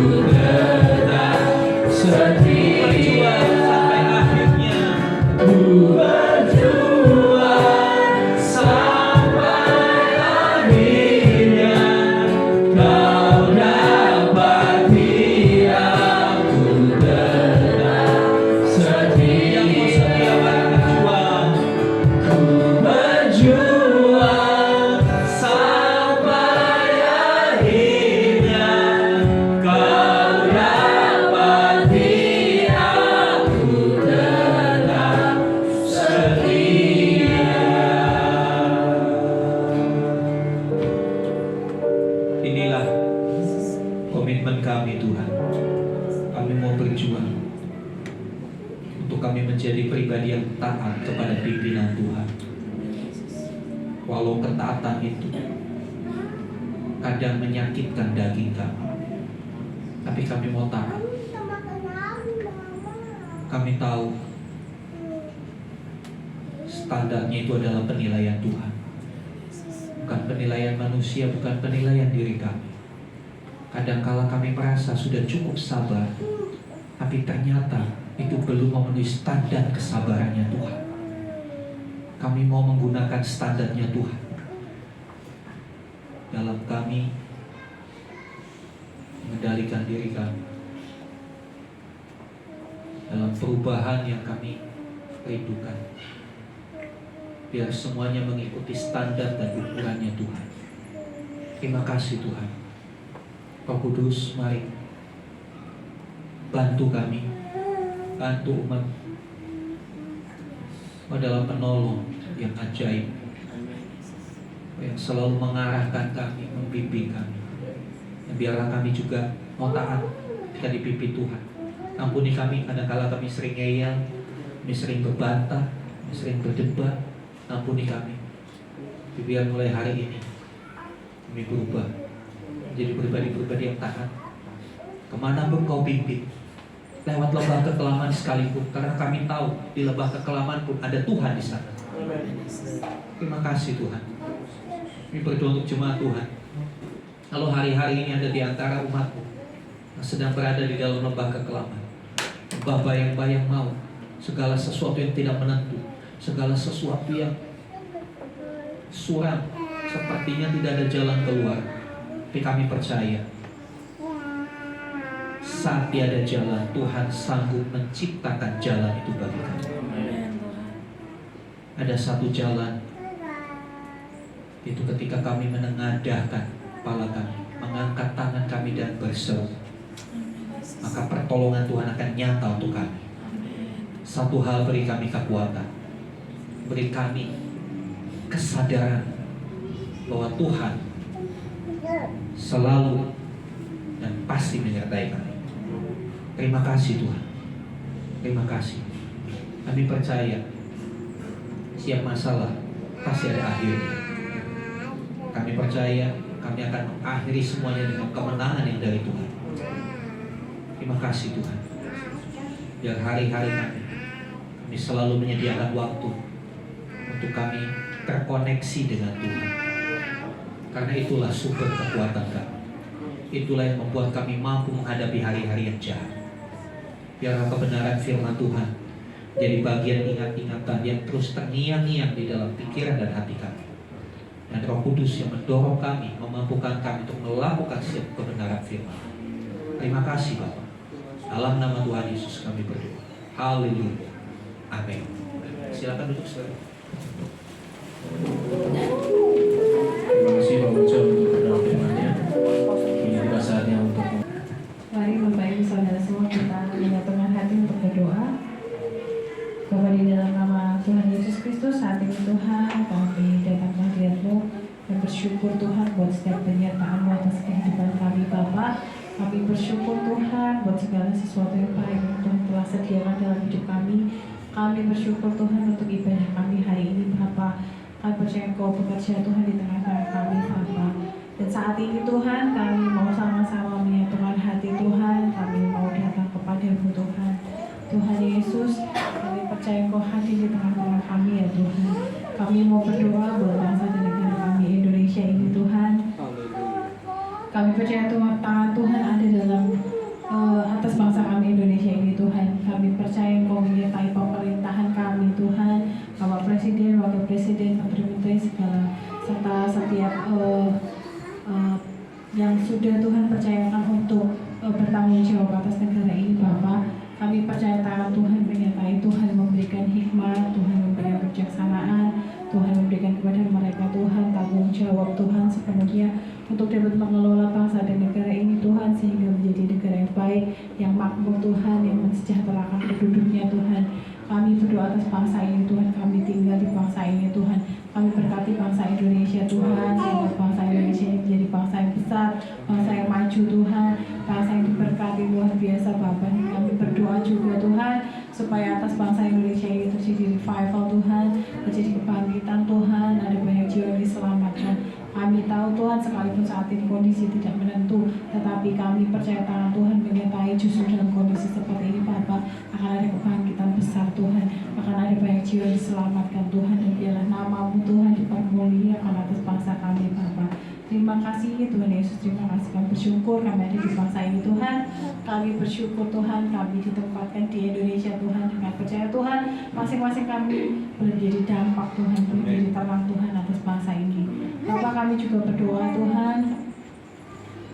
[SPEAKER 1] tetap setia. Berjuang sampai akhirnya. Berjuang sampai akhirnya Kau dapati aku tetap setia. Yang mau setia mari berjuang. Ku berjuang sampai akhirnya Kau dapati aku tetap setia. Inilah komitmen kami, Tuhan. Kami mau berjuang untuk kami menjadi pribadi yang taat kepada pimpinan Tuhan. Walau ketaatan itu kadang menyakitkan daging kami, tapi kami mau taat. Kami tahu standarnya itu adalah penilaian Tuhan. bukan penilaian manusia, bukan penilaian diri kami. Kadangkala kami merasa sudah cukup sabar, tapi ternyata itu belum memenuhi standar kesabarannya Tuhan. Kami mau menggunakan standarnya Tuhan dalam kami mengendalikan diri kami, dalam perubahan yang kami rindukan. Biar semuanya mengikuti standar dan ukurannya Tuhan. Terima kasih Tuhan. Roh Kudus, mari bantu kami, bantu umat adalah penolong yang ajaib, yang selalu mengarahkan kami, membimbing kami. Dan biarlah kami juga mau taat ketika dipimpin Tuhan. Ampuni kami kadang-kala kami sering ngeyel, kami sering berbantah, kami sering berdebat. Ampuni kami. Biar mulai hari ini kami berubah menjadi pribadi-pribadi yang taat. Kemana pun kau pimpin, lewat lembah kekelaman sekalipun, karena kami tahu di lembah kekelaman pun ada Tuhan di sana. Terima kasih Tuhan. Kami berdoa untuk jemaat Tuhan. Kalau hari-hari ini ada di antara umatmu yang sedang berada di dalam lembah kekelaman, lembah bayang-bayang maut, segala sesuatu yang tidak menentu, segala sesuatu yang suram, sepertinya tidak ada jalan keluar. Tapi kami percaya saat tiada jalan, Tuhan sanggup menciptakan jalan itu bagi kami. Ada satu jalan, itu ketika kami menengadahkan kepala kami, mengangkat tangan kami dan berseru, maka pertolongan Tuhan akan nyata untuk kami. Satu hal, beri kami kekuatan, beri kami kesadaran bahwa Tuhan selalu dan pasti menyertai kami. Terima kasih Tuhan. Terima kasih. Kami percaya setiap masalah pasti ada akhirnya. Kami percaya kami akan mengakhiri semuanya dengan kemenangan yang dari Tuhan. Terima kasih Tuhan. Biar hari-hari kami selalu menyediakan waktu untuk kami terkoneksi dengan Tuhan. Karena itulah sumber kekuatan kami. Itulah yang membuat kami mampu menghadapi hari-hari yang jahat. Biarlah kebenaran firman Tuhan jadi bagian ingat-ingatan yang terus terngiang-ngiang di dalam pikiran dan hati kami. Dan Roh Kudus yang mendorong kami, memampukan kami untuk melakukan setiap kebenaran firman. Terima kasih Bapa. Dalam nama Tuhan Yesus kami berdoa. Haleluya. Amin. Silakan duduk saudara.
[SPEAKER 5] Terima kasih Pak Ujo untuk berdoa firman-Nya. Ini tiba saatnya untuk
[SPEAKER 6] Mari Bapak Ibu Saudara semua kita menyatukan hati untuk berdoa. Bapa di dalam nama Tuhan Yesus Kristus, saat ini Tuhan kami datang ke hadirat-Mu dan bersyukur Tuhan buat setiap penyertaan-Mu atas kehidupan kami Bapa. Kami bersyukur Tuhan buat segala sesuatu yang baik yang Tuhan telah sediakan dalam hidup kami. Kami bersyukur Tuhan untuk ibadah kami hari ini Bapa. Kami percaya Engkau bekerja Tuhan di tengah-tengah kami Bapa. Dan saat ini Tuhan kami mau sama-sama menyatukan hati Tuhan. Kami mau datang kepada-Mu Tuhan. Tuhan Yesus, kami percaya Engkau hadir di tengah-tengah kami ya Tuhan. Kami mau berdoa buat bangsa dan negara kami Indonesia ini Tuhan. Kami percaya Tuhan, tangan Tuhan ada dalam atas bangsa kami Indonesia ini Tuhan. Kami percaya Engkau menyertai pemerintahan kami Tuhan, Bapak Presiden, Wakil Presiden, Menteri-Menteri segala, serta setiap yang sudah Tuhan percayakan untuk bertanggung jawab atas negara ini Bapak. Kami percaya tangan Tuhan menyertai, Tuhan memberikan hikmat, Tuhan memberikan kebijaksanaan, Tuhan memberikan kepada mereka Tuhan tanggung jawab Tuhan sepenuhnya untuk dapat mengelola bangsa dan negara ini Tuhan, sehingga menjadi negara yang baik, yang makmur Tuhan, yang mensejahterakan penduduknya Tuhan. Kami berdoa atas bangsa ini Tuhan, kami tinggal di bangsa ini Tuhan. Kami berkati bangsa Indonesia Tuhan, sehingga bangsa Indonesia ini menjadi bangsa yang besar, bangsa yang maju Tuhan, bangsa yang diberkati luar biasa Bapak. Kami berdoa juga Tuhan, supaya atas bangsa Indonesia ini terjadi revival Tuhan, terjadi kebangkitan Tuhan, ada banyak jiwa yang diselamatkan. Kami tahu Tuhan, sekalipun saat ini kondisi tidak menentu, tetapi kami percaya tangan Tuhan menyertai justru dalam kondisi seperti ini Bapak. Akan ada kebangkitan besar Tuhan, akan ada banyak jiwa yang diselamatkan Tuhan, dan biarlah nama-Mu Tuhan dipermuliakan atas bangsa kami Bapak. terima kasih Tuhan Yesus, terima kasih. Kami bersyukur kami ada di bangsa ini Tuhan. Kami bersyukur Tuhan kami ditempatkan di Indonesia Tuhan, dengan percaya Tuhan masing-masing kami boleh menjadi dampak Tuhan, boleh menjadi terang Tuhan atas bangsa ini. Bapak, kami juga berdoa Tuhan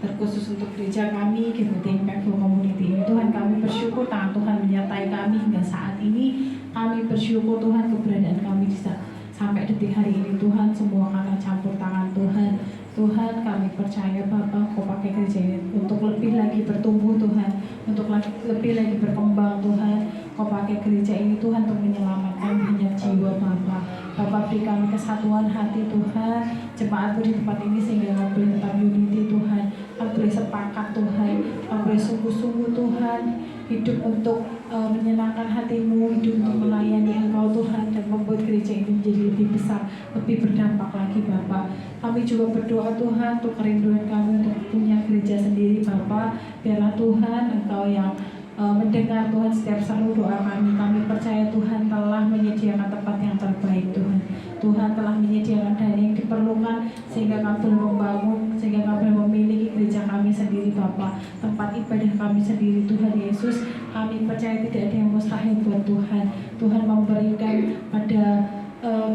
[SPEAKER 6] terkhusus untuk gereja kami, GBT Impact Community ini Tuhan. Kami bersyukur tangan Tuhan menyertai kami hingga saat ini. Kami bersyukur Tuhan keberadaan kami bisa sampai detik hari ini Tuhan, semua karena campur tangan Tuhan. Tuhan, kami percaya Bapak Kau pakai gereja ini untuk lebih lagi bertumbuh Tuhan, untuk lebih lagi berkembang Tuhan. Kau pakai gereja ini Tuhan untuk menyelamatkan banyak jiwa Bapak. Bapak, beri kami kesatuan hati Tuhan, jemaat di tempat ini sehingga kami boleh tetap unity Tuhan, kami boleh sepakat Tuhan, kami boleh sungguh-sungguh Tuhan, hidup untuk menyenangkan hati-Mu, hidup untuk melayani Engkau Tuhan, dan membuat gereja ini menjadi lebih besar, lebih berdampak lagi Bapak. Kami juga berdoa Tuhan untuk kerinduan kami untuk punya gereja sendiri Bapak. Biarlah Tuhan Engkau yang mendengar Tuhan setiap seru doa kami. Kami percaya Tuhan telah menyediakan tempat yang terbaik Tuhan. Tuhan telah menyediakan dana yang diperlukan sehingga kami boleh membangun, sehingga kami boleh memiliki gereja kami sendiri Bapak, tempat ibadah kami sendiri Tuhan Yesus. Kami percaya tidak ada yang mustahil buat Tuhan. Tuhan memberikan pada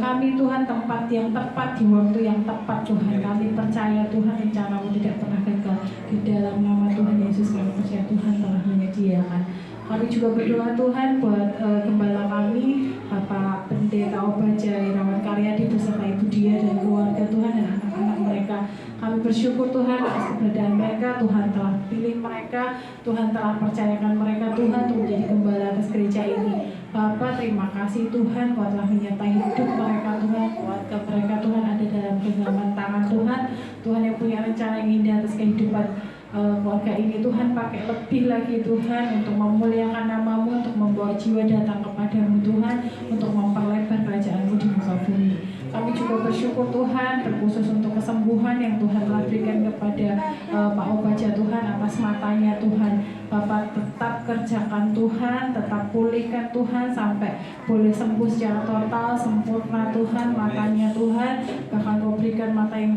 [SPEAKER 6] kami Tuhan tempat yang tepat di waktu yang tepat Tuhan. Kami percaya Tuhan rencana-Mu tidak pernah gagal. Di dalam nama Tuhan Yesus kami percaya Tuhan telah menyediakan. Kami juga berdoa Tuhan buat gembala kami, Bapak Pendeta Obaja Irawan Karyadi beserta Ibu Dia dan keluarga Tuhan dan anak-anak mereka. Kami bersyukur Tuhan atas keberadaan mereka. Tuhan telah pilih mereka, Tuhan telah percayakan mereka Tuhan untuk menjadi gembala atas gereja ini. Bapak, terima kasih Tuhan Kau telah menyertai hidup mereka Tuhan, keluarga mereka Tuhan ada dalam genggaman tangan Tuhan. Tuhan yang punya rencana yang indah atas kehidupan keluarga ini Tuhan, pakai lebih lagi Tuhan untuk memuliakan nama-Mu, untuk membawa jiwa datang kepadamu Tuhan, untuk memperlebar kerajaan-Mu di muka bumi. Kami juga bersyukur Tuhan terkhusus untuk kesembuhan yang Tuhan telah berikan kepada Pak Obaja Tuhan atas matanya Tuhan. Bapak tetap kerjakan Tuhan, tetap pulihkan Tuhan sampai boleh sembuh secara total, sempurna Tuhan matanya Tuhan. Bahkan Kau berikan mata yang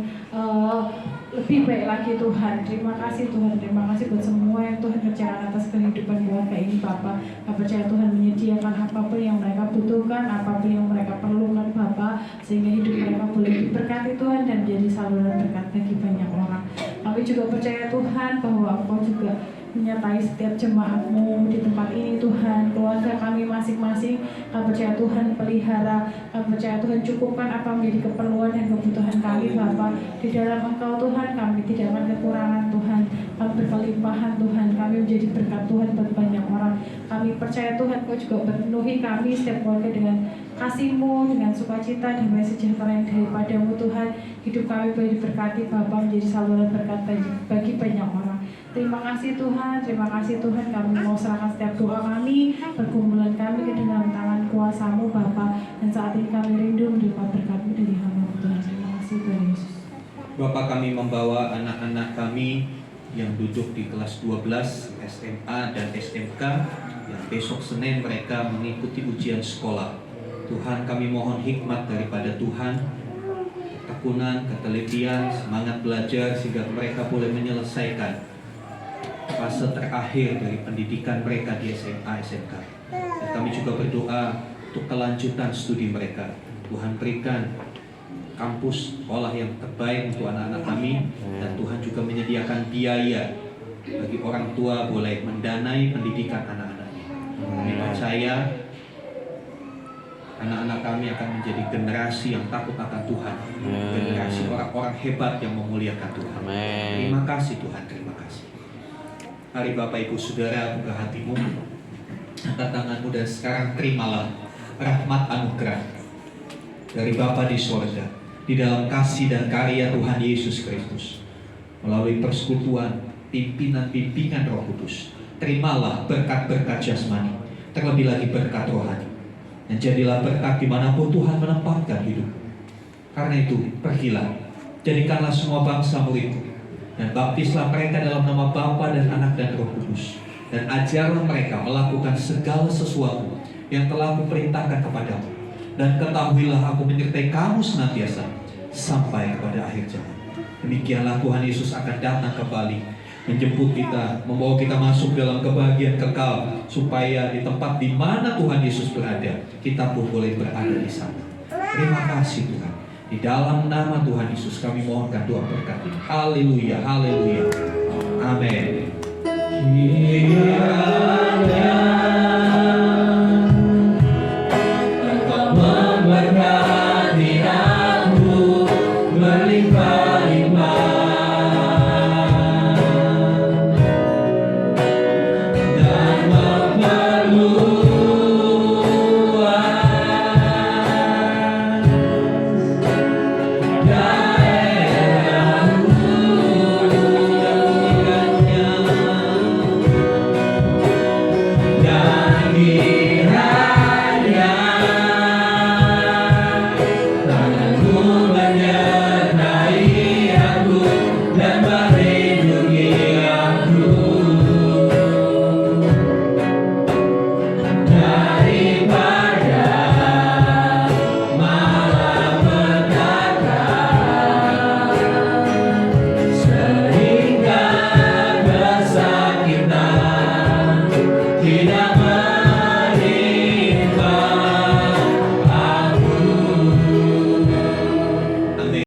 [SPEAKER 6] lebih baik lagi Tuhan. Terima kasih Tuhan, terima kasih buat semua yang Tuhan kerjakan atas kehidupan keluarga ini Bapak. Kami percaya Tuhan menyediakan apapun yang mereka butuhkan, apapun yang mereka perlukan Bapak, sehingga hidup mereka boleh diberkati Tuhan dan menjadi saluran berkat bagi banyak orang. Kami juga percaya Tuhan bahwa Engkau juga menyertai setiap jemaat-Mu di tempat ini Tuhan, keluarga kami masing-masing. Kami percaya Tuhan pelihara, kami percaya Tuhan cukupkan apa menjadi keperluan dan kebutuhan kami Bapak. Di dalam Engkau Tuhan kami tidak akan kekurangan Tuhan, kami berkelimpahan Tuhan, kami menjadi berkat Tuhan buat banyak orang. Kami percaya Tuhan Kau juga berpenuhi kami setiap keluarga dengan kasih-Mu, dengan sukacita, damai sejahtera yang daripada-Mu Tuhan. Hidup kami boleh diberkati Bapak, menjadi saluran berkat bagi banyak orang. Terima kasih Tuhan, terima kasih Tuhan. Kami mau serahkan setiap doa kami, pergumulan kami ke dalam tangan kuasa-Mu Bapa. Dan saat ini kami rindu menerima berkat-Mu dari hamba-Mu Tuhan. Terima kasih Tuhan Yesus.
[SPEAKER 3] Bapak, kami membawa anak-anak kami yang duduk di kelas 12 SMA dan SMK yang besok Senin mereka mengikuti ujian sekolah. Tuhan, kami mohon hikmat daripada Tuhan, ketekunan, ketelitian, semangat belajar sehingga mereka boleh menyelesaikan fase terakhir dari pendidikan mereka di SMA, SMK. Dan kami juga berdoa untuk kelanjutan studi mereka. Tuhan berikan kampus sekolah yang terbaik untuk anak-anak kami, dan Tuhan juga menyediakan biaya bagi orang tua boleh mendanai pendidikan anak-anaknya. Kami percaya anak-anak kami akan menjadi generasi yang takut akan Tuhan, generasi orang-orang hebat yang memuliakan Tuhan. Terima kasih Tuhan, terima kasih. Mari Bapak Ibu Saudara buka hatimu, angkat tanganmu, dan sekarang terimalah rahmat anugerah dari Bapa di sorga di dalam kasih dan karya Tuhan Yesus Kristus melalui persekutuan pimpinan-pimpinan Roh Kudus. Terimalah berkat-berkat jasmani, terlebih lagi berkat rohani, dan jadilah berkat dimanapun Tuhan menempatkan hidup. Karena itu pergilah, jadikanlah semua bangsa muridmu, dan baptislah mereka dalam nama Bapa dan Anak dan Roh Kudus, dan ajarlah mereka melakukan segala sesuatu yang telah kuperintahkan kepadamu. Dan ketahuilah aku menyertai kamu senantiasa sampai kepada akhir zaman. Demikianlah Tuhan Yesus akan datang kembali, menjemput kita, membawa kita masuk dalam kebahagiaan kekal, supaya di tempat di mana Tuhan Yesus berada, kita pun boleh berada di sana. Terima kasih Tuhan. Di dalam nama Tuhan Yesus kami mohonkan Tuhan berkati. Haleluya, haleluya. Amin. Kiranya Engkau memberkati aku berlimpah-limpah dan memperluas